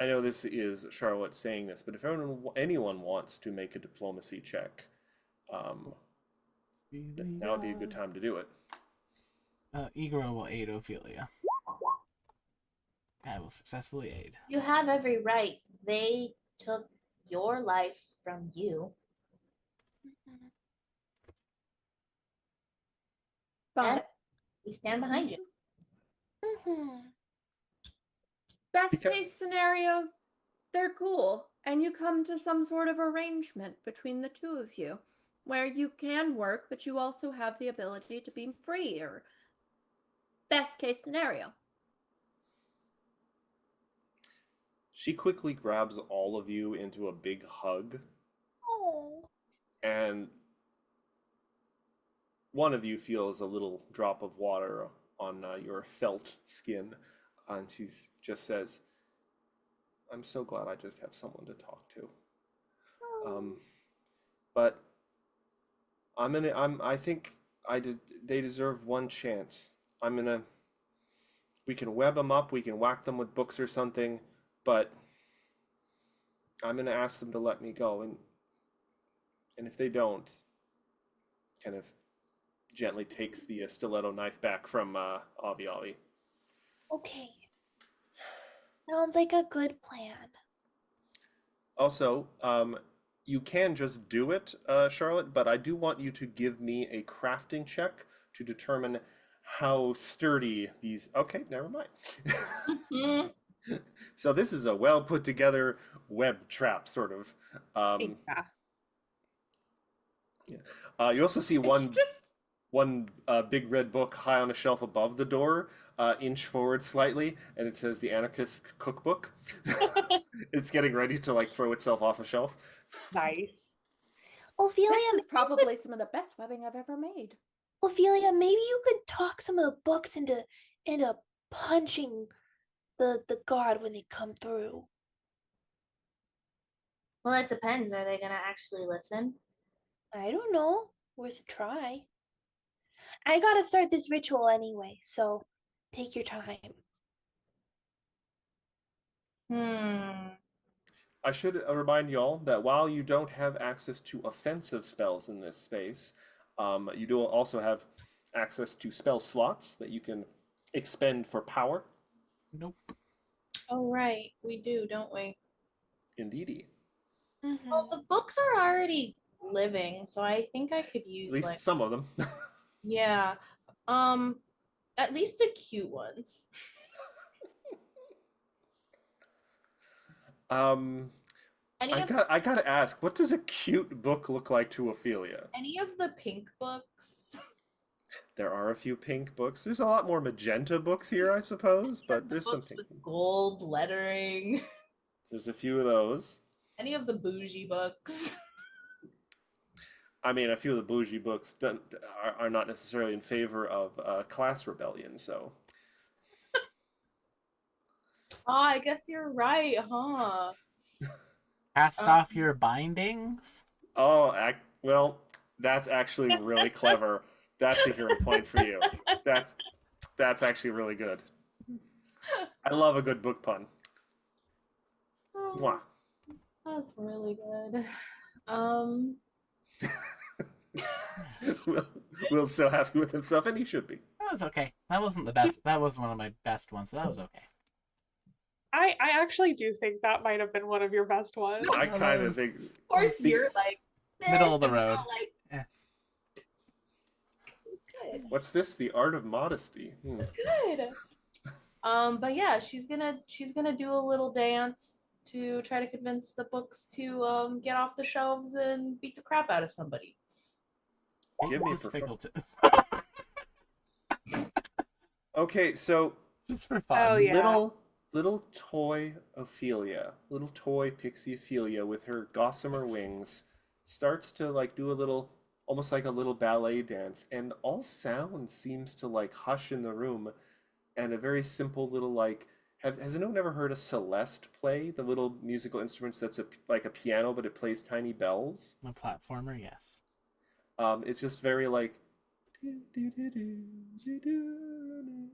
I know this is Charlotte saying this, but if anyone wants to make a diplomacy check, now would be a good time to do it. Igor will aid Ophelia. I will successfully aid. You have every right. They took your life from you. But We stand behind you. best case scenario, they're cool, and you come to some sort of arrangement between the two of you where you can work, but you also have the ability to be free, or best case scenario. She quickly grabs all of you into a big hug, Oh. and one of you feels a little drop of water on your felt skin, and she just says, "I'm so glad I just have someone to talk to." But I think they deserve one chance. We can web them up, we can whack them with books or something, but I'm gonna ask them to let me go, and if they don't, kind of gently takes the stiletto knife back from Avi Avi. Okay. Sounds like a good plan. Also, you can just do it, Charlotte, but I do want you to give me a crafting check to determine how sturdy these. Okay, never mind. So this is a well put together web trap, sort of. Yeah. You also see It's just one big red book high on a shelf above the door, inch forward slightly, and it says the Anarchist Cookbook. It's getting ready to like throw itself off a shelf. Nice. Ophelia, this is probably some of the best webbing I've ever made. Ophelia, maybe you could talk some of the books into punching the guard when they come through. Well, it depends. Are they going to actually listen? I don't know. Worth a try. I gotta start this ritual anyway, so take your time. I should remind y'all that while you don't have access to offensive spells in this space, you do also have access to spell slots that you can expend for power. Nope. Oh, right. We do, don't we? Indeedy. Well, the books are already living, so I think I could At use least like some of them. yeah. At least the cute ones. um, Any I of gotta ask, what does a cute book look like to Ophelia? any of the pink books. There are a few pink books. There's a lot more magenta books here, I suppose, but The there's some books pink. with gold lettering. There's a few of those. Any of the bougie books. I mean, a few of the bougie books are not necessarily in favor of class rebellion, so. Oh, I guess you're right, huh? Um, Cast off your bindings. Oh, well, that's actually really clever. That's a hero point for you. That's actually really good. I love a good book pun. Mwah. That's really good. Will's so happy with himself, and he should be. That was okay. That wasn't the best. That was one of my best ones, but that was okay. I actually do think that might have been one of your best ones. I kind of think. Of course, you're like Middle of the "Eh," road. Like, Eh. it's good. What's this? The art of modesty. It's good. But yeah, she's gonna do a little dance to try to convince the books to get off the shelves and beat the crap out of somebody. Give me Just Okay, so just for fun. Oh, yeah. little toy Ophelia, little toy pixie Ophelia with her gossamer wings starts to like do a little, almost like a little ballet dance, and all sound seems to like hush in the room, and a very simple little like. Has anyone ever heard a Celeste play? The little musical instruments that's like a piano, but it plays tiny bells. The platformer, yes. It's just very like.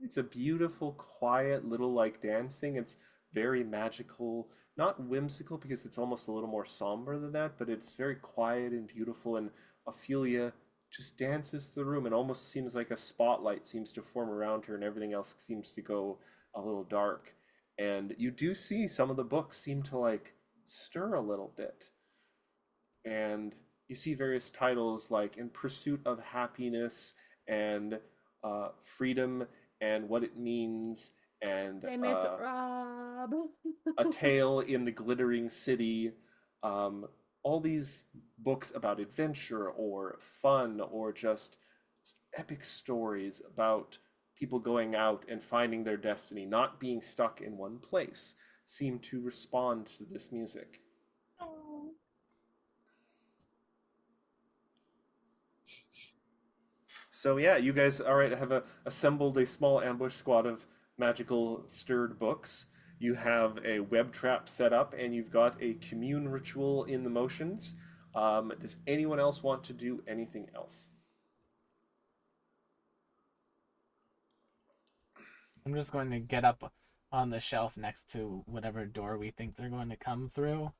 It's a beautiful, quiet little like dance thing. It's very magical, not whimsical because it's almost a little more somber than that, but it's very quiet and beautiful. And Ophelia just dances through the room and almost seems like a spotlight seems to form around her, and everything else seems to go a little dark. And you do see some of the books seem to like stir a little bit. And you see various titles like In Pursuit of Happiness and Freedom and What It Means and They miss Rob. A Tale in the Glittering City. All these books about adventure or fun or just epic stories about people going out and finding their destiny, not being stuck in one place, seem to respond to this music. Oh. So yeah, you guys, all right, have assembled a small ambush squad of magical stirred books. You have a web trap set up, and you've got a commune ritual in the motions. Does anyone else want to do anything else? I'm just going to get up on the shelf next to whatever door we think they're going to come through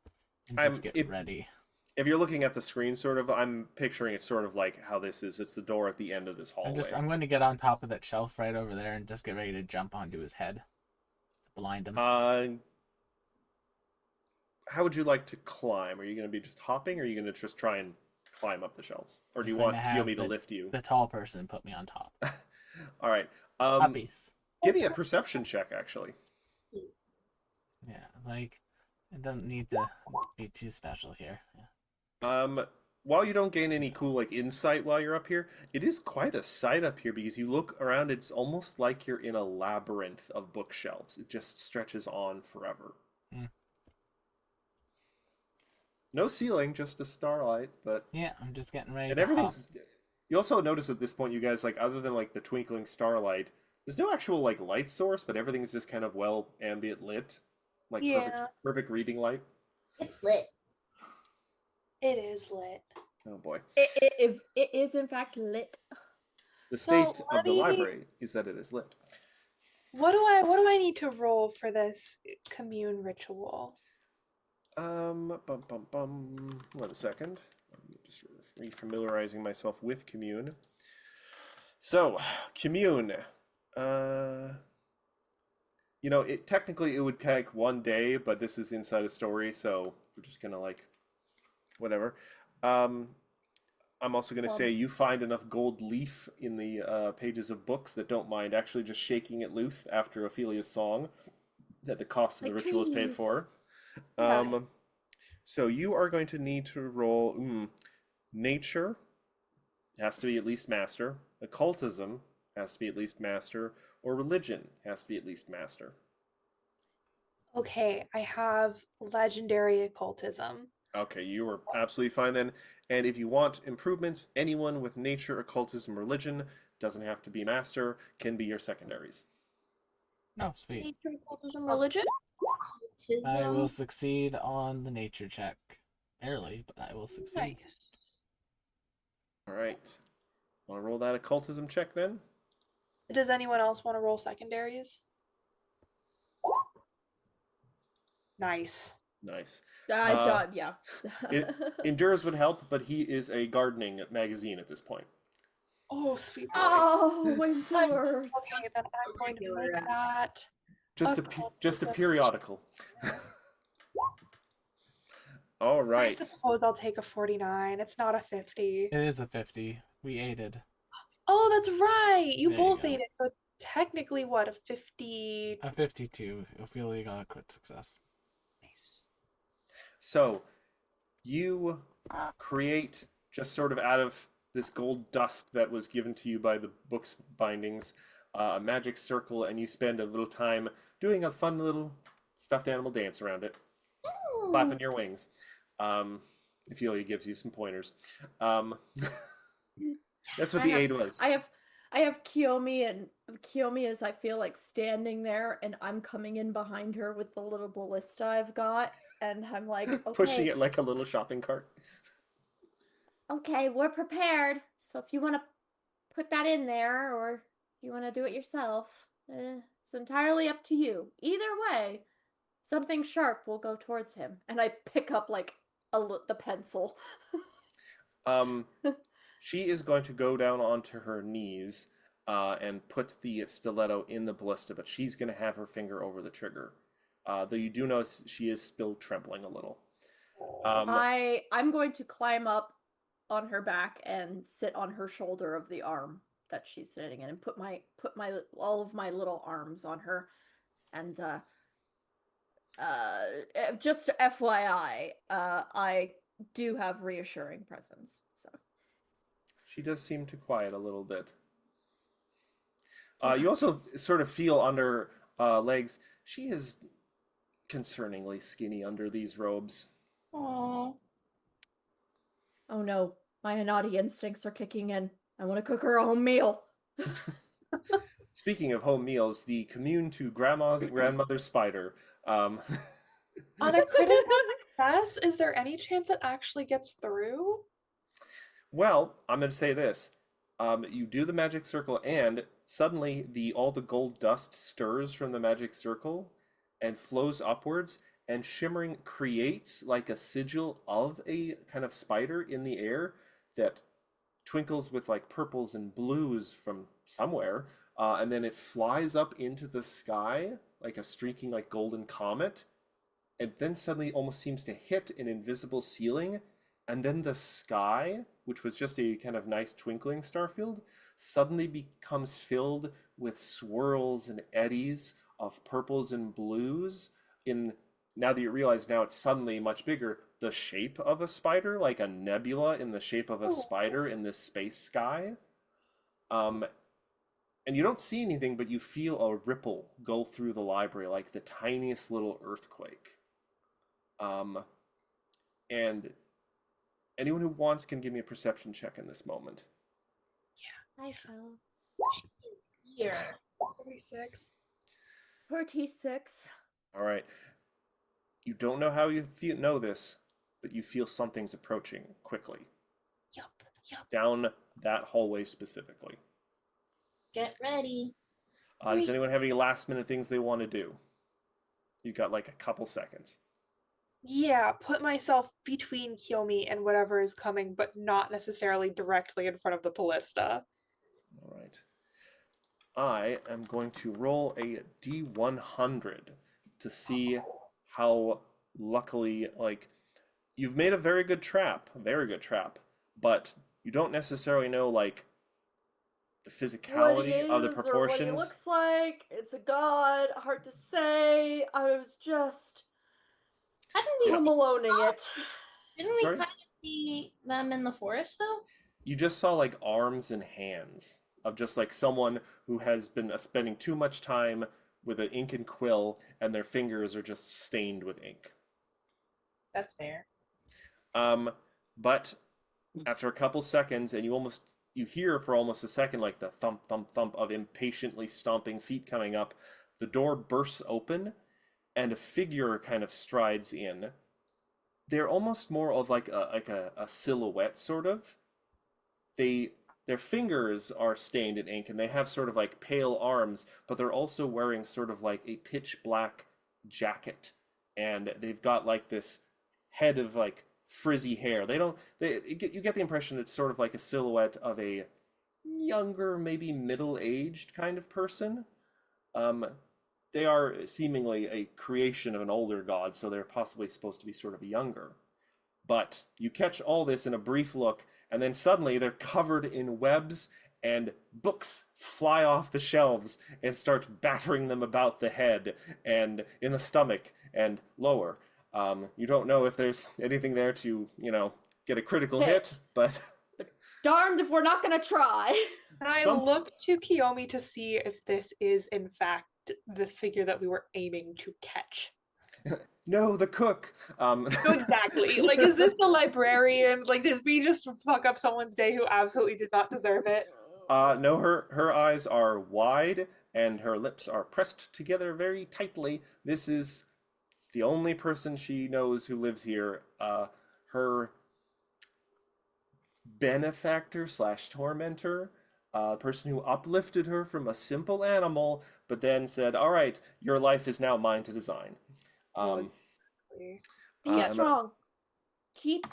and just get ready. If you're looking at the screen, sort of, I'm picturing it sort of like how this is. It's the door at the end of this hallway. I'm going to get on top of that shelf right over there and just get ready to jump onto his head to blind him. How would you like to climb? Are you going to be just hopping, or are you going to just try and climb up the shelves? Or do you want me to lift you? The tall person put me on top. All right. Puppies. Give me a perception check, actually. Yeah, like, it doesn't need to be too special here. Yeah. While you don't gain any cool like insight while you're up here, it is quite a sight up here because you look around, it's almost like you're in a labyrinth of bookshelves. It just stretches on forever. Mm. No ceiling, just a starlight, but yeah, I'm just getting ready. And everything's. You also notice at this point, you guys, like, other than like the twinkling starlight, there's no actual like light source, but everything's just kind of well ambient lit, like perfect reading light. It's lit. It is lit. Oh boy. It is in fact lit. The So, state of the let me- library is that it is lit. What do I need to roll for this commune ritual? Bum bum bum. 1 second. I'm just refamiliarizing myself with commune. So, commune. You know, technically it would take 1 day, but this is inside a story, so we're just gonna like, whatever. I'm also gonna say you find enough gold leaf in the pages of books that don't mind actually just shaking it loose after Ophelia's song, that the cost of the Like ritual is paid trees. for. Nice. So you are going to need to roll nature has to be at least master, occultism has to be at least master, or religion has to be at least master. Okay, I have legendary occultism. Okay, you are absolutely fine then. And if you want improvements, anyone with nature, occultism, religion doesn't have to be master, can be your secondaries. No, sweet. Nature, cultism, religion. I will Cultism. succeed on the nature check. Barely, but I will succeed. Nice. All right. Want to roll that occultism check then? Does anyone else want to roll secondaries? Nice. Nice. Yeah. Endures would help, but he is a gardening magazine at this point. Oh, sweet boy. Oh, Okay, Winters. then I'm going to make that. Just a periodical. All I right. suppose I'll take a 49. It's not a 50. It is a 50. We aided. Oh, that's right. You There you both go. ate it, so it's technically what, a 50? A 52. Ophelia got a crit success. Nice. So, you create, just sort of out of this gold dust that was given to you by the book's bindings, a magic circle, and you spend a little time doing a fun little stuffed animal dance around it, flapping your wings. Ophelia gives you some pointers. That's what the aid was. I have Kiyomi, and Kiyomi is, I feel like, standing there, and I'm coming in behind her with the little ballista I've got, and I'm like, okay, Pushing it like a little shopping cart. okay, we're prepared. So if you want to put that in there, or you want to do it yourself, it's entirely up to you. Either way, something sharp will go towards him, and I pick up like the pencil. She is going to go down onto her knees and put the stiletto in the ballista, but she's going to have her finger over the trigger. Though you do notice she is still trembling a little. I'm going to climb up on her back and sit on her shoulder of the arm that she's sitting in, and put all of my little arms on her, and just FYI, I do have reassuring presence, so. She does seem to quiet a little bit. You also sort of feel under legs. She is concerningly skinny under these robes. Aww. Oh no, my naughty instincts are kicking in. I want to cook her a home meal. Speaking of home meals, the commune to grandmother's spider. On a critical success, is there any chance it actually gets through? Well, I'm going to say this. You do the magic circle, and suddenly all the gold dust stirs from the magic circle and flows upwards, and shimmering creates like a sigil of a kind of spider in the air that twinkles with like purples and blues from somewhere, and then it flies up into the sky like a streaking like golden comet, and then suddenly almost seems to hit an invisible ceiling, and then the sky, which was just a kind of nice twinkling starfield, suddenly becomes filled with swirls and eddies of purples and blues. Now that you realize now it's suddenly much bigger, the shape of a spider, like a nebula in the shape of a spider in this space sky. And you don't see anything, but you feel a ripple go through the library, like the tiniest little earthquake. And anyone who wants can give me a perception check in this moment. I shall. Here. 36. 36. All right. You don't know how you know this, but you feel something's approaching quickly. Yep. down that hallway specifically. Get ready. Does anyone have any last minute things they want to do? You got like a couple seconds. Yeah, put myself between Kiyomi and whatever is coming, but not necessarily directly in front of the ballista. All right. I am going to roll a D100 to see how luckily, like, you've made a very good trap, but you don't necessarily know, like, the What he physicality of the is or what he proportions. looks like. It's a god. Hard to say. I was just Hadn't we Yeah. seen, maloning it. didn't we Sorry? kind of see them in the forest though? You just saw, like, arms and hands of just, like, someone who has been spending too much time with an ink and quill, and their fingers are just stained with ink. That's fair. But after a couple seconds, and you hear for almost a second like the thump thump thump of impatiently stomping feet coming up, the door bursts open, and a figure kind of strides in. They're almost more of like a silhouette sort of. Their fingers are stained in ink, and they have sort of like pale arms, but they're also wearing sort of like a pitch black jacket, and they've got like this head of like frizzy hair. You get the impression it's sort of like a silhouette of a younger, maybe middle-aged kind of person. They are seemingly a creation of an older god, so they're possibly supposed to be sort of younger. But you catch all this in a brief look, and then suddenly they're covered in webs, and books fly off the shelves and start battering them about the head and in the stomach and lower. You don't know if there's anything there to, get a critical hit, but Darned if we're not gonna try. And I Some- look to Kiyomi to see if this is, in fact, the figure that we were aiming to catch. no, the cook. So exactly. Like, is this the librarian? Like, did we just fuck up someone's day who absolutely did not deserve it? No, her eyes are wide and her lips are pressed together very tightly. This is the only person she knows who lives here. Her benefactor slash tormentor, person who uplifted her from a simple animal, but then said, "All right, your life is now mine to design." Be I'm strong. Keep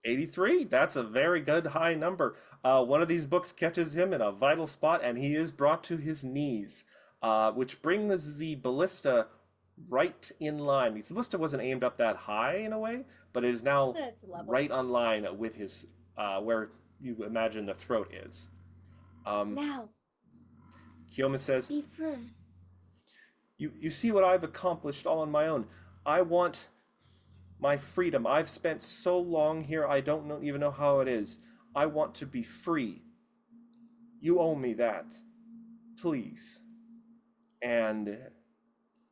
83. That's a very good high number. One of these books catches him in a vital spot, and he is brought to his knees, which brings the ballista right in line. The ballista wasn't aimed up that high in a way, but it is now it's level. right on line with his where you imagine the throat is. Now, Kiyomi says, be firm. You see what I've accomplished all on my own. I want my freedom. I've spent so long here, I don't even know how it is. I want to be free. You owe me that. Please. And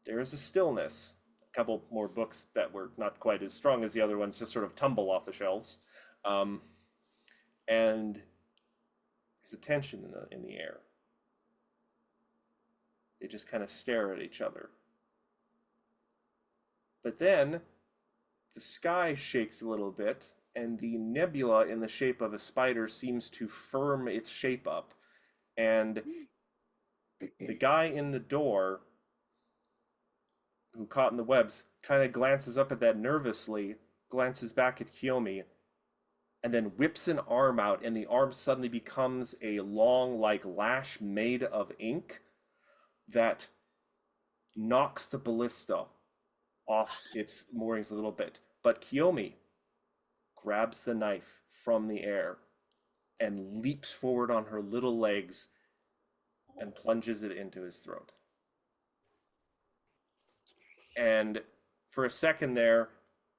there is a stillness. A couple more books that were not quite as strong as the other ones just sort of tumble off the shelves. And there's a tension in the air. They just kind of stare at each other. But then the sky shakes a little bit, and the nebula in the shape of a spider seems to firm its shape up. And the guy in the door, who caught in the webs, kind of glances up at that nervously, glances back at Kiyomi, and then whips an arm out, and the arm suddenly becomes a long, like, lash made of ink that knocks the ballista off its moorings a little bit. But Kiyomi grabs the knife from the air and leaps forward on her little legs and plunges it into his throat. And for a second there,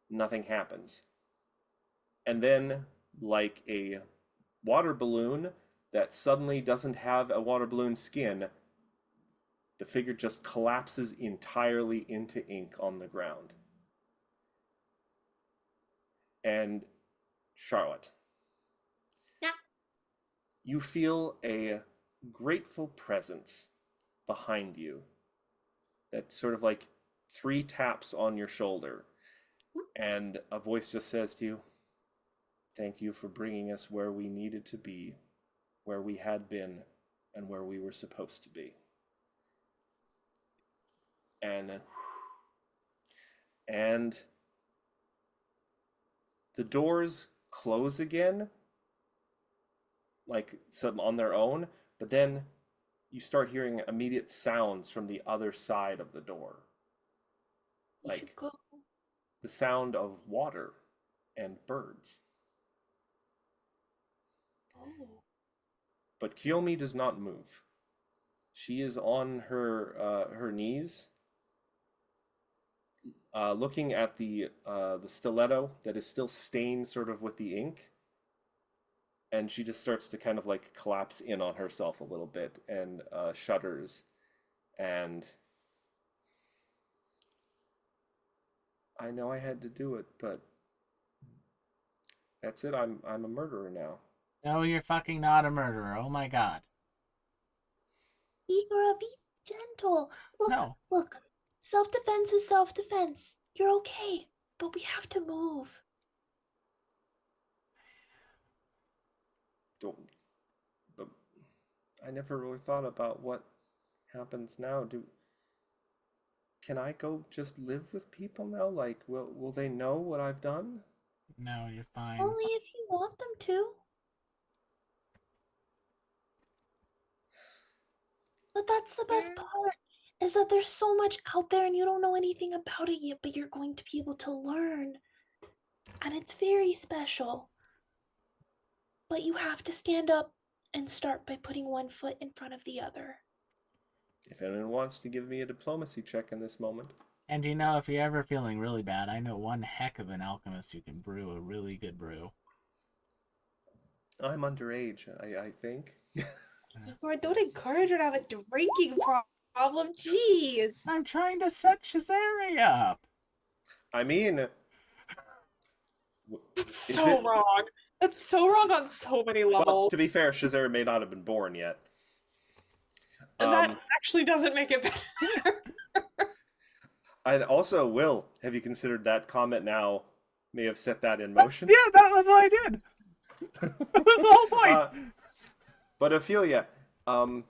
nothing happens. And then, like a water balloon that suddenly doesn't have a water balloon skin, the figure just collapses entirely into ink on the ground. And Charlotte. Yeah. You feel a grateful presence behind you that sort of like 3 taps on your shoulder, and a voice just says to you, Thank you for bringing us where we needed to be, where we had been, and where we were supposed to be. And the doors close again, like some on their own, but then you start hearing immediate sounds from the other side of the door. We should Like go. the sound of water and birds. Oh. But Kiyomi does not move. She is on her knees, looking at the stiletto that is still stained sort of with the ink, and she just starts to kind of like collapse in on herself a little bit and shudders. And I know I had to do it, but that's it. I'm a murderer now. No, you're fucking not a murderer. Oh my god. Ira, be gentle. Look, No. look. Self-defense is self-defense. You're okay, but we have to move. Don't. But I never really thought about what happens now. Can I go just live with people now? Like, will they know what I've done? No, you're fine. Only if you want them to. But that's the best part, is that there's so much out there and you don't know anything about it yet, but you're going to be able to learn. And it's very special. But you have to stand up and start by putting one foot in front of the other. If anyone wants to give me a diplomacy check in this moment. And you know, if you're ever feeling really bad, I know one heck of an alchemist who can brew a really good brew. I'm underage, I think. Lord, don't encourage her to have a drinking problem. Jeez. I'm trying to set Cesare up. I mean, That's Is so it- wrong. That's so wrong on so many well, levels. to be fair, Shazera may not have been born yet. And that actually doesn't make it better. And also, Will, have you considered that comment now may have set that in motion? Yeah, that was what I did. That was the whole point. But Ophelia, I'm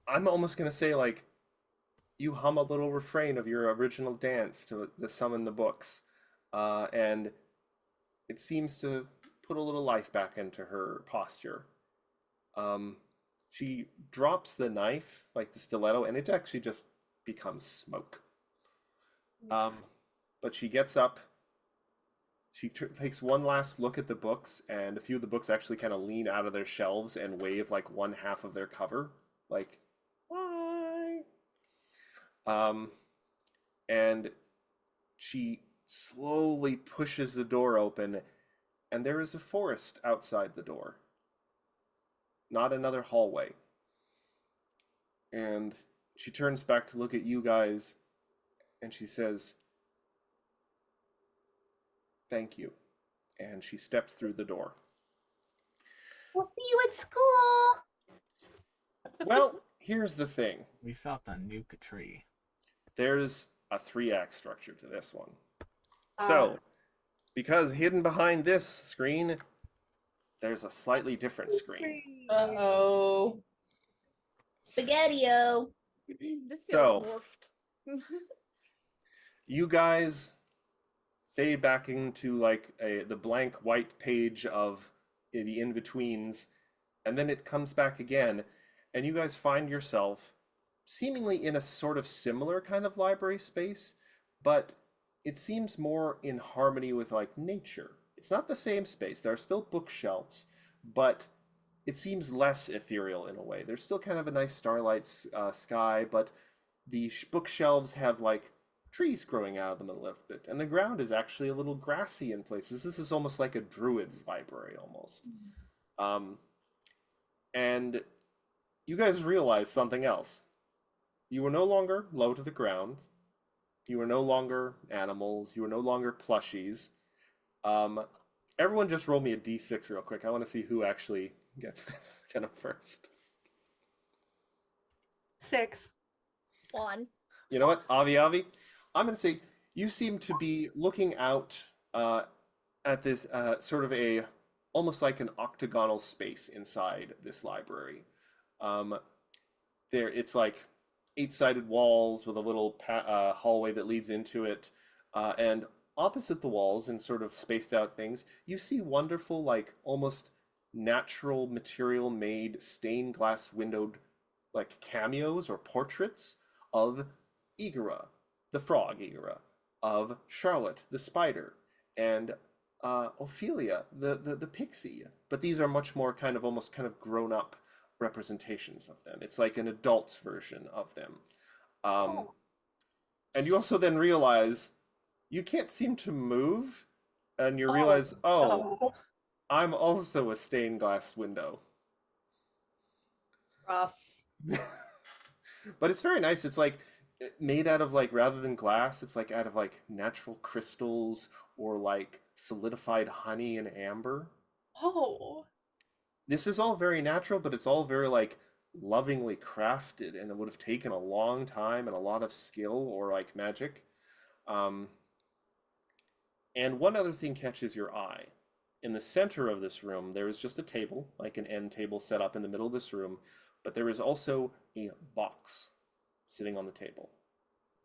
almost gonna say like, you hum a little refrain of your original dance to the summon the books, and it seems to put a little life back into her posture. She drops the knife, like the stiletto, and it actually just becomes smoke. But she gets up. She takes one last look at the books, and a few of the books actually kind of lean out of their shelves and wave like one half of their cover, like, bye. And she slowly pushes the door open, and there is a forest outside the door. Not another hallway. And she turns back to look at you guys, and she says, "Thank you." And she steps through the door. We'll see you at school. Well, here's the thing. We sought to nuke a tree. There's a 3-act structure to this one. So, because hidden behind this screen, there's a slightly different screen. Uh-oh. Spaghetti-o. This So- feels morphed. You guys fade back into like the blank white page of the in-betweens, and then it comes back again, and you guys find yourself seemingly in a sort of similar kind of library space, but it seems more in harmony with like nature. It's not the same space. There are still bookshelves, but it seems less ethereal in a way. There's still kind of a nice starlight sky, but the bookshelves have like trees growing out of them a little bit, and the ground is actually a little grassy in places. This is almost like a druid's library almost. And you guys realize something else. You are no longer low to the ground. You are no longer animals. You are no longer plushies. Everyone just roll me a d6 real quick. I want to see who actually gets this kind of first. 6. 1. You know what, Avi, I'm going to say you seem to be looking out at this sort of a almost like an octagonal space inside this library. Um, it's like eight-sided walls with a little hallway that leads into it, and opposite the walls and sort of spaced out things, you see wonderful, like almost natural material made stained glass windowed like cameos or portraits of Igora, the frog Igora, of Charlotte, the spider, and Ophelia, the pixie. But these are much more kind of almost kind of grown up representations of them. It's like an adult's version of them. Um, and you also then realize you can't seem to move, and you realize, oh, no. I'm also a stained glass window. Rough. But it's very nice. It's like made out of like rather than glass, it's like out of like natural crystals or like solidified honey and amber. Oh. This is all very natural, but it's all very like lovingly crafted, and it would have taken a long time and a lot of skill or like magic. Um, and one other thing catches your eye. In the center of this room, there is just a table, like an end table set up in the middle of this room, but there is also a box sitting on the table.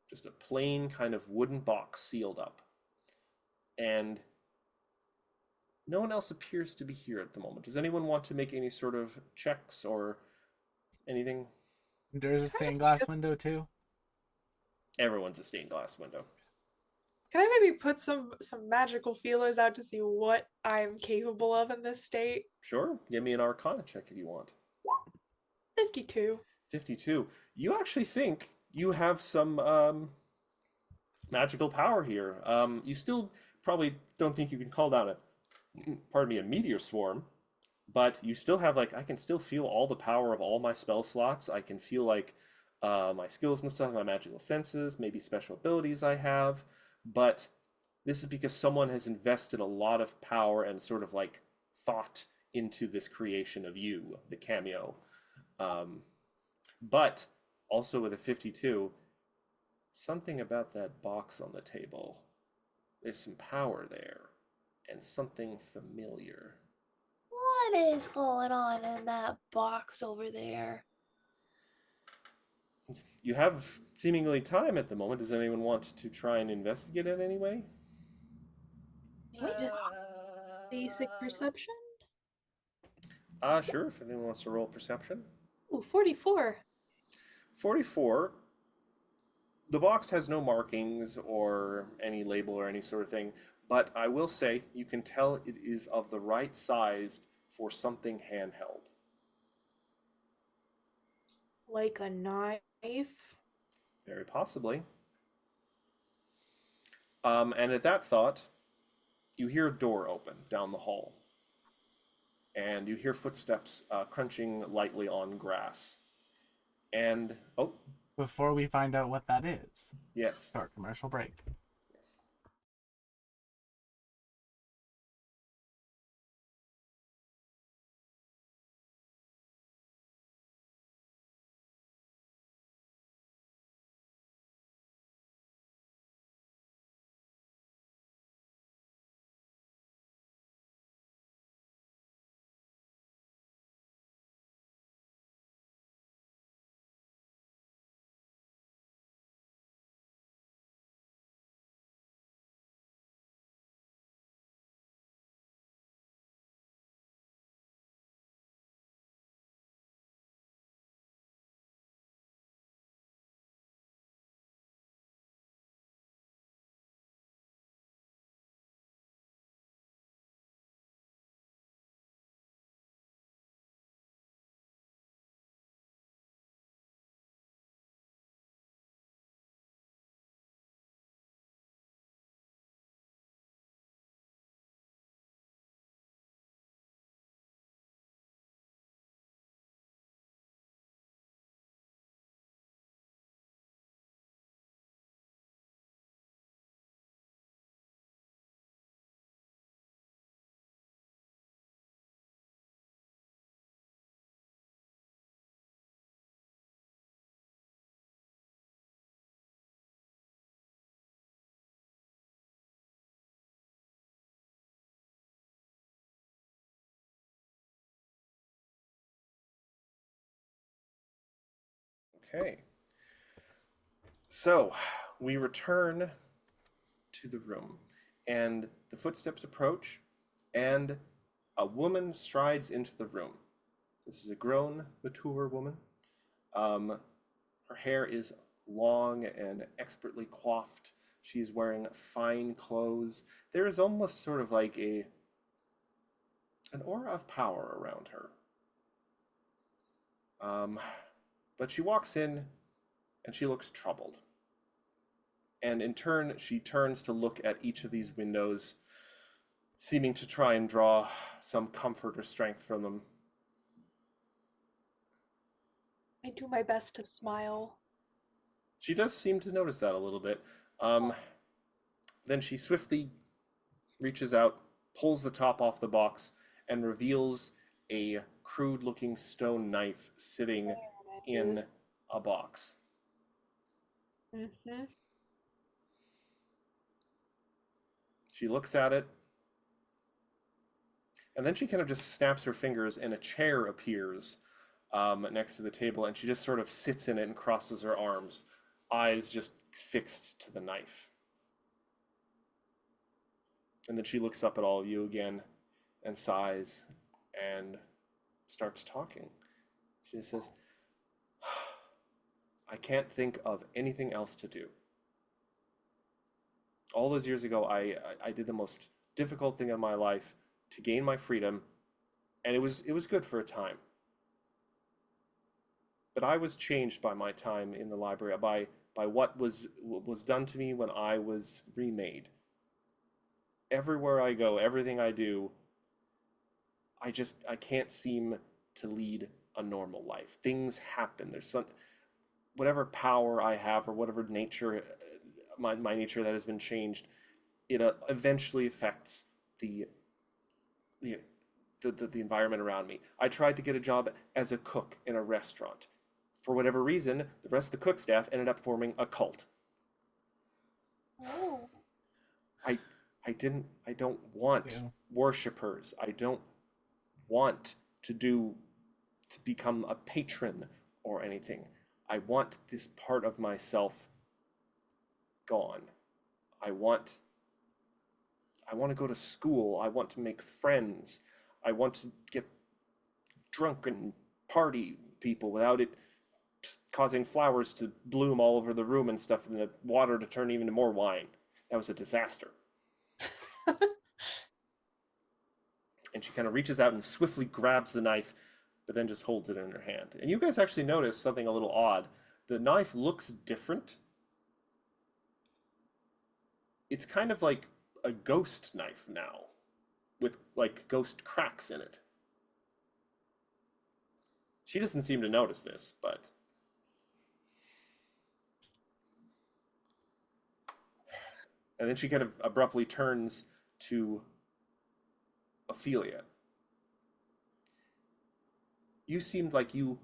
Just a plain kind of wooden box sealed up. And no one else appears to be here at the moment. Does anyone want to make any sort of checks or anything? There's a stained glass window too. Everyone's a stained glass window. Can I maybe put some magical feelers out to see what I'm capable of in this state? Sure, give me an Arcana check if you want. 52. 52. You actually think you have some magical power here. You still probably don't think you can call down a meteor swarm, but you still have like I can still feel all the power of all my spell slots. I can feel like my skills and stuff, my magical senses, maybe special abilities I have, but this is because someone has invested a lot of power and sort of like thought into this creation of you, the cameo. But also with a 52, something about that box on the table. There's some power there and something familiar. What is going on in that box over there? You have seemingly time at the moment. Does anyone want to try and investigate it anyway? Just basic perception? Sure, if anyone wants to roll perception. Ooh, 44. 44. The box has no markings or any label or any sort of thing, but I will say you can tell it is of the right size for something handheld. Like a knife. Very possibly. And at that thought, you hear a door open down the hall. And you hear footsteps crunching lightly on grass. And, oh, Before we find out what that is, yes. short commercial break. Okay. So, we return to the room, and the footsteps approach, and a woman strides into the room. This is a grown, mature woman. Her hair is long and expertly coiffed. She's wearing fine clothes. There is almost sort of like an aura of power around her. But she walks in, and she looks troubled. And in turn, she turns to look at each of these windows, seeming to try and draw some comfort or strength from them. I do my best to smile. She does seem to notice that a little bit. Then she swiftly reaches out, pulls the top off the box, and reveals a crude-looking stone knife sitting in a box. Mm-hmm. She looks at it, and then she kind of just snaps her fingers, and a chair appears next to the table, and she just sort of sits in it and crosses her arms, eyes just fixed to the knife. And then she looks up at all of you again and sighs and starts talking. She just says, I can't think of anything else to do. All those years ago, I did the most difficult thing in my life to gain my freedom, and it was good for a time. But I was changed by my time in the library, by what was done to me when I was remade. Everywhere I go, everything I do, I can't seem to lead a normal life. Things happen. There's whatever power I have or whatever nature, my nature that has been changed, it eventually affects the environment around me. I tried to get a job as a cook in a restaurant. For whatever reason, the rest of the cook staff ended up forming a cult. Oh. I don't want worshippers. I don't want to become a patron or anything. I want this part of myself gone. I want to go to school. I want to make friends. I want to get drunk and party with people without it causing flowers to bloom all over the room and stuff, and the water to turn even to more wine. That was a disaster. And she kind of reaches out and swiftly grabs the knife, but then just holds it in her hand. And you guys actually notice something a little odd. The knife looks different. It's kind of like a ghost knife now, with like ghost cracks in it. She doesn't seem to notice this, but... And then she kind of abruptly turns to Ophelia. You seemed like you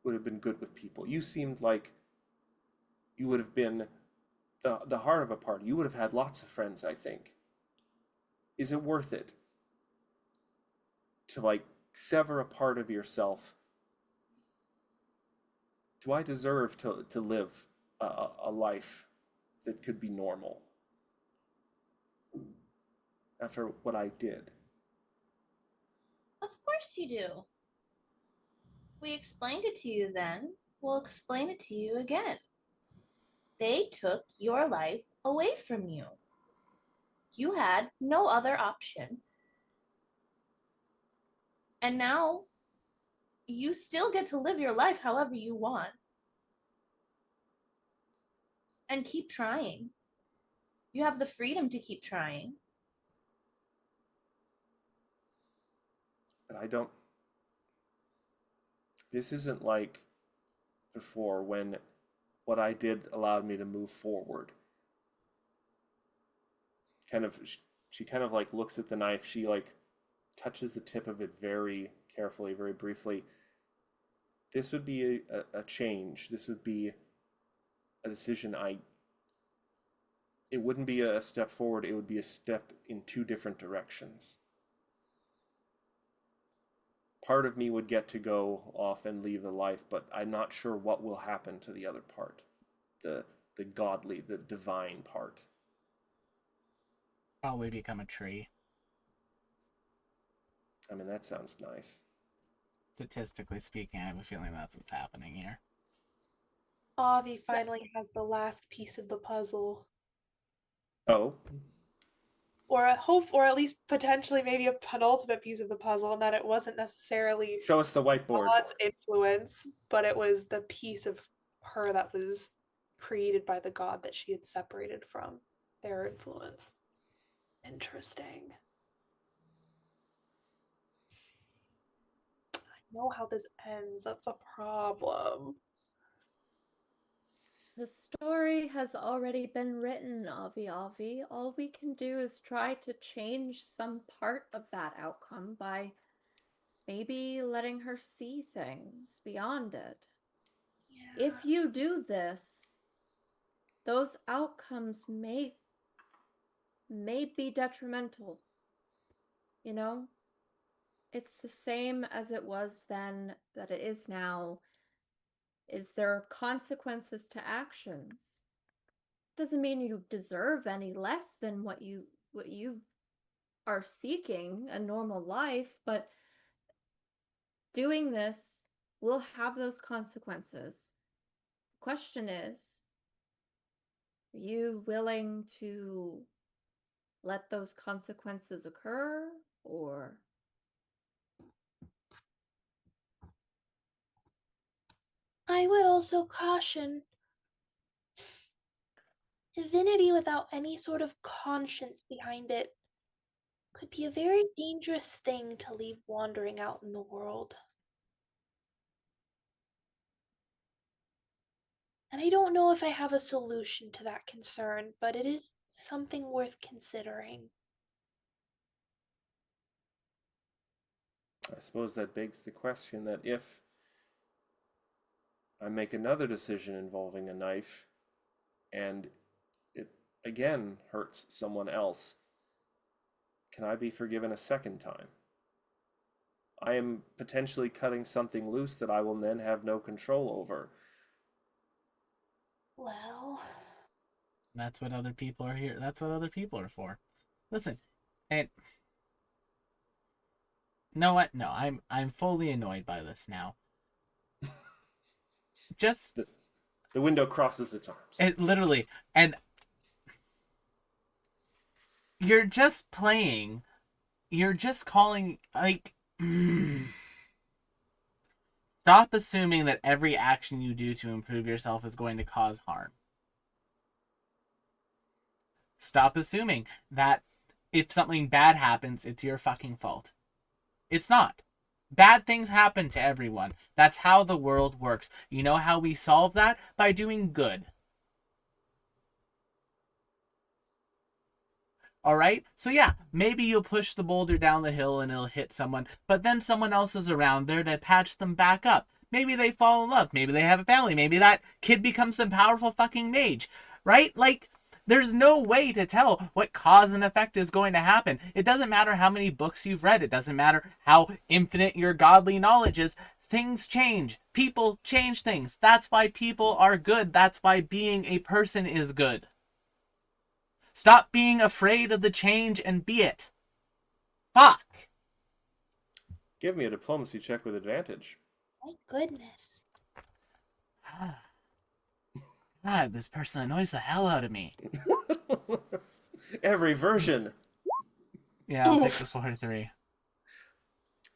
would have been good with people. You seemed like you would have been the heart of a party. You would have had lots of friends, I think. Is it worth it to like sever a part of yourself? Do I deserve to live a life that could be normal after what I did? Of course you do. We explained it to you then. We'll explain it to you again. They took your life away from you. You had no other option. And now you still get to live your life however you want. And keep trying. You have the freedom to keep trying. But I don't... This isn't like before when what I did allowed me to move forward. She kind of like looks at the knife. She like touches the tip of it very carefully, very briefly. This would be a change. This would be a decision it wouldn't be a step forward. It would be a step in two different directions. part of me would get to go off and leave the life, but I'm not sure what will happen to the other part, the godly, the divine part. Probably become a tree. I mean, that sounds nice. Statistically speaking, I have a feeling that's what's happening here. Avi finally has the last piece of the puzzle. Oh, Or a hope, or at least potentially maybe a penultimate piece of the puzzle, and that it wasn't necessarily show us the whiteboard. God's influence, but it was the piece of her that was created by the God that she had separated from their influence. Interesting. I know how this ends. That's a problem. The story has already been written, Avi Avi. All we can do is try to change some part of that outcome by maybe letting her see things beyond it. Yeah. If you do this, those outcomes may be detrimental. You know? It's the same as it was then that it is now. Is there consequences to actions? Doesn't mean you deserve any less than what you are seeking, a normal life, but doing this will have those consequences. The question is, are you willing to let those consequences occur, or I would also caution divinity without any sort of conscience behind it could be a very dangerous thing to leave wandering out in the world. And I don't know if I have a solution to that concern, but it is something worth considering. I suppose that begs the question that if I make another decision involving a knife and it again hurts someone else, can I be forgiven a second time? I am potentially cutting something loose that I will then have no control over. Well, That's what other people are here. That's what other people are for. Listen, and you know what? No, I'm fully annoyed by this now. Just The window crosses its arms. it literally, and you're just playing. You're just calling like. Stop assuming that every action you do to improve yourself is going to cause harm. Stop assuming that if something bad happens, it's your fucking fault. It's not. Bad things happen to everyone. That's how the world works. You know how we solve that? By doing good. Alright? So yeah, maybe you'll push the boulder down the hill and it'll hit someone, but then someone else is around there to patch them back up. Maybe they fall in love. Maybe they have a family. Maybe that kid becomes some powerful fucking mage. Right? Like, there's no way to tell what cause and effect is going to happen. It doesn't matter how many books you've read. It doesn't matter how infinite your godly knowledge is. Things change. People change things. That's why people are good. That's why being a person is good. Stop being afraid of the change and be it. Fuck. Give me a diplomacy check with advantage. my goodness. God, this person annoys the hell out of me. Every version. Yeah, I'll take the 4-3.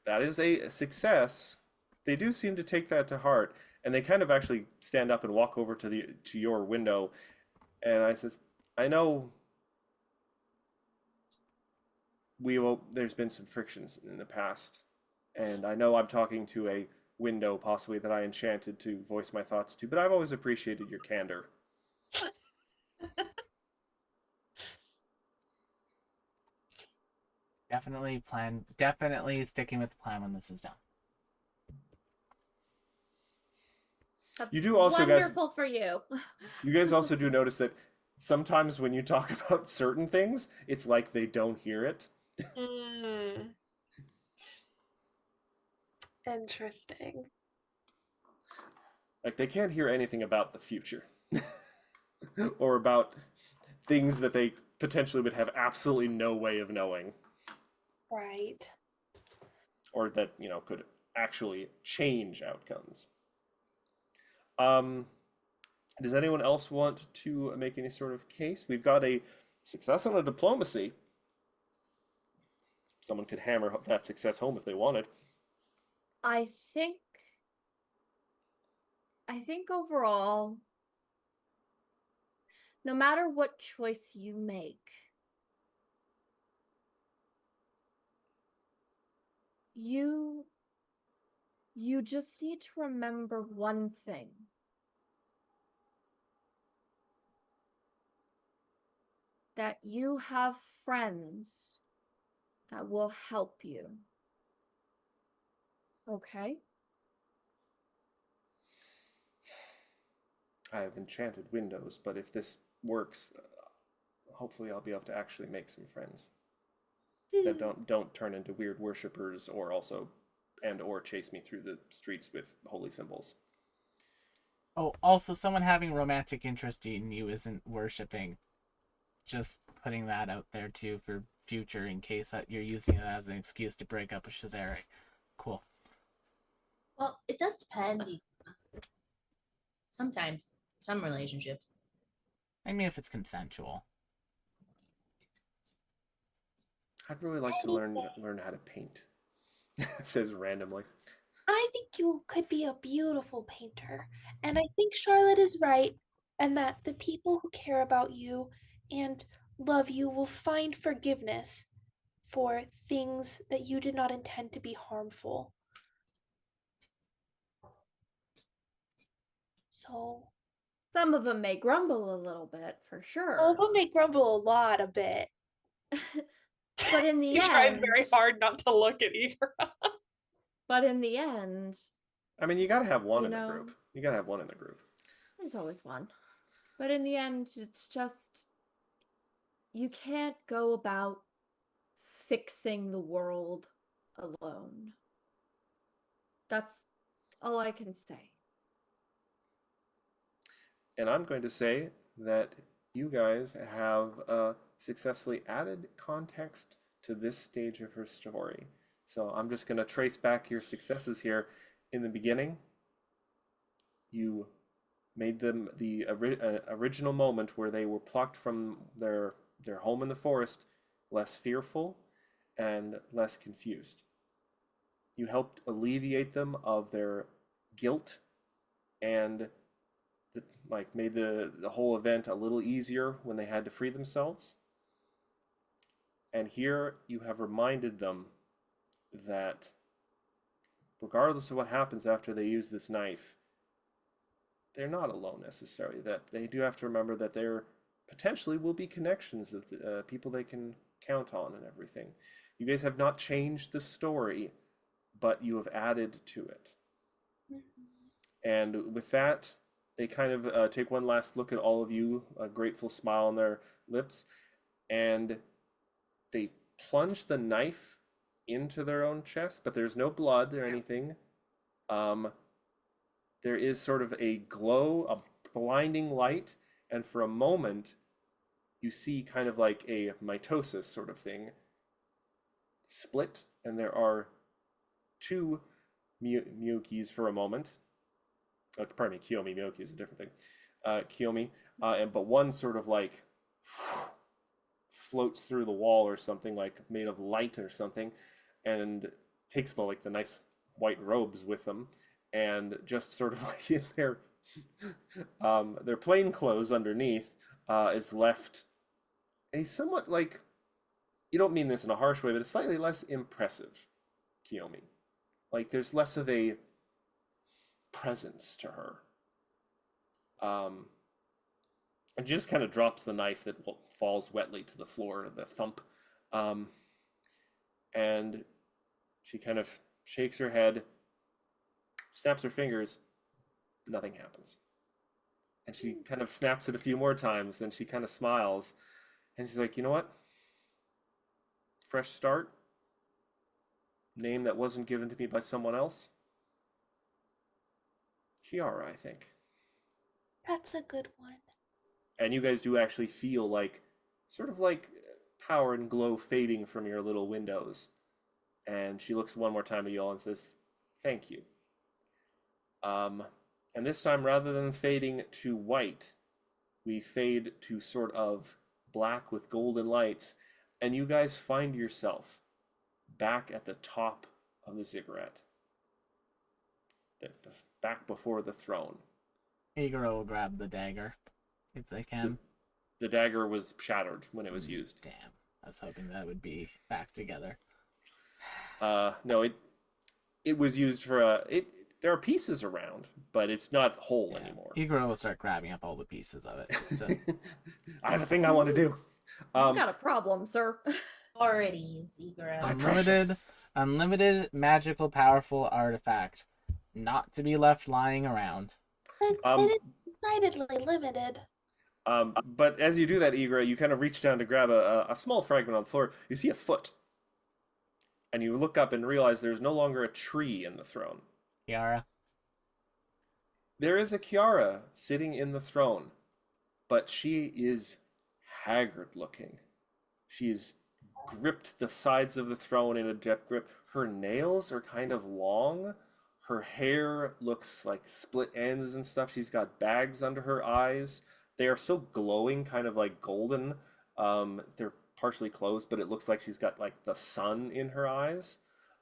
That is a success. They do seem to take that to heart, and they kind of actually stand up and walk over to your window. And I says, I know there's been some frictions in the past, and I know I'm talking to a window possibly that I enchanted to voice my thoughts to, but I've always appreciated your candor. Definitely sticking with the plan when this is done. that's You do also, guys- wonderful for you. You guys also do notice that sometimes when you talk about certain things, it's like they don't hear it. Interesting. Like, they can't hear anything about the future or about things that they potentially would have absolutely no way of knowing, Right. or that, could actually change outcomes. Does anyone else want to make any sort of case? We've got a success on a diplomacy. Someone could hammer that success home if they wanted. I think overall, no matter what choice you make, you just need to remember one thing. That you have friends that will help you. Okay? I have enchanted windows, but if this works, hopefully I'll be able to actually make some friends that don't turn into weird worshippers, or chase me through the streets with holy symbols. Oh, also, someone having romantic interest in you isn't worshipping. Just putting that out there too for future, in case that you're using it as an excuse to break up with Shazari. Cool. Well, it does depend. Sometimes, some relationships. I mean, if it's consensual. I'd really like to learn how to paint. It says randomly. I think you could be a beautiful painter. And I think Charlotte is right, and that the people who care about you and love you will find forgiveness for things that you did not intend to be harmful. So, Some of them may grumble a little bit, for sure. Some of them may grumble a bit. But in the He end, tries very hard not to look at either. but in the end, I mean, you gotta have one in the group. You gotta have one in the group. there's always one. But in the end, it's just, you can't go about fixing the world alone. That's all I can say. And I'm going to say that you guys have successfully added context to this stage of her story. So I'm just going to trace back your successes here. In the beginning, you made them the original moment where they were plucked from their home in the forest less fearful and less confused. You helped alleviate them of their guilt and made the whole event a little easier when they had to free themselves. And here you have reminded them that regardless of what happens after they use this knife, they're not alone necessarily. That they do have to remember that there potentially will be connections, that people they can count on and everything. You guys have not changed the story, but you have added to it. And with that, they kind of take one last look at all of you, a grateful smile on their lips, and they plunge the knife into their own chest, but there's no blood or anything. There is sort of a glow, a blinding light, and for a moment, you see kind of like a mitosis sort of thing split, and there are two Miyokis for a moment. Pardon me, Kiyomi. Miyoki is a different thing. Kiyomi, but one sort of like floats through the wall or something, like made of light or something, and takes the nice white robes with them, and just sort of like in their plain clothes underneath is left a somewhat, like, you don't mean this in a harsh way, but a slightly less impressive Kiyomi. Like, there's less of a presence to her. And she just kind of drops the knife that falls wetly to the floor, the thump. And she kind of shakes her head, snaps her fingers, nothing happens. And she kind of snaps it a few more times, then she kind of smiles, and she's like, you know what? Fresh start. Name that wasn't given to me by someone else. Kiara, I think. That's a good one. And you guys do actually feel like, sort of like power and glow fading from your little windows. And she looks one more time at you all and says, "Thank you." And this time, rather than fading to white, we fade to sort of black with golden lights, and you guys find yourself back at the top of the ziggurat, back before the throne. Igor will grab the dagger if they can. The dagger was shattered when it was used. Damn, I was hoping that would be back together. No, it was used for there are pieces around, but it's not whole anymore. Igor will start grabbing up all the pieces of it. Just to... I have a thing I want to do. You've got a problem, sir. Already, Zegro. My unlimited magical powerful artifact, not to be left lying around. It is decidedly limited. But as you do that, Igra, you kind of reach down to grab a small fragment on the floor. You see a foot. And you look up and realize there's no longer a tree in the throne. Kiara? There is a Kiara sitting in the throne, but she is haggard looking. She has gripped the sides of the throne in a death grip. Her nails are kind of long. Her hair looks like split ends and stuff. She's got bags under her eyes. They are so glowing, kind of like golden. They're partially closed, but it looks like she's got like the sun in her eyes.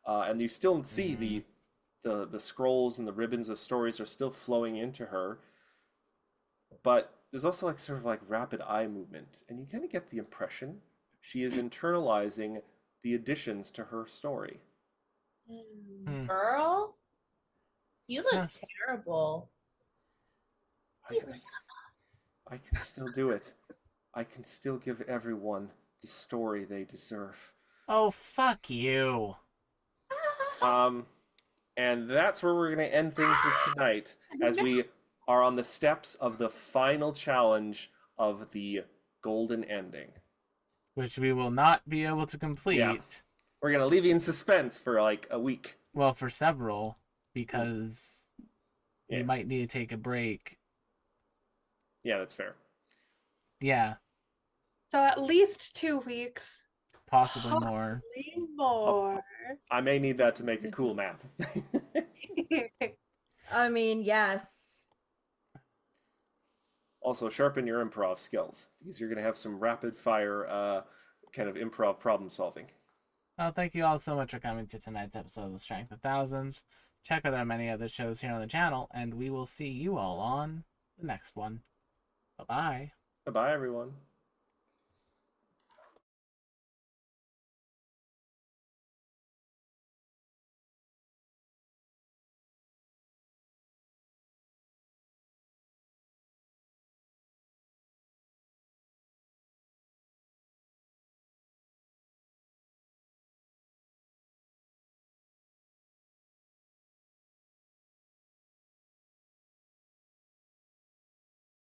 And you still see the scrolls and the ribbons of stories are still flowing into her. But there's also like sort of like rapid eye movement, and you kind of get the impression she is internalizing the additions to her story. Girl, you look Yes. terrible. I can still do it. I can still give everyone the story they deserve. Oh, fuck you. And that's where we're going to end things with tonight, as we are on the steps of the final challenge of the golden ending. Which we will not be able to complete. Yeah. We're going to leave you in suspense for like a week. Well, for several, because we might need to take a break. Yeah, that's fair. Yeah, So at least 2 weeks. possibly more. Possibly more. I may need that to make a cool map. I mean, yes. Also, sharpen your improv skills, because you're going to have some rapid fire kind of improv problem solving. Well, thank you all so much for coming to tonight's episode of The Strength of Thousands. Check out our many other shows here on the channel, and we will see you all on the next one. Bye-bye. Bye-bye, everyone.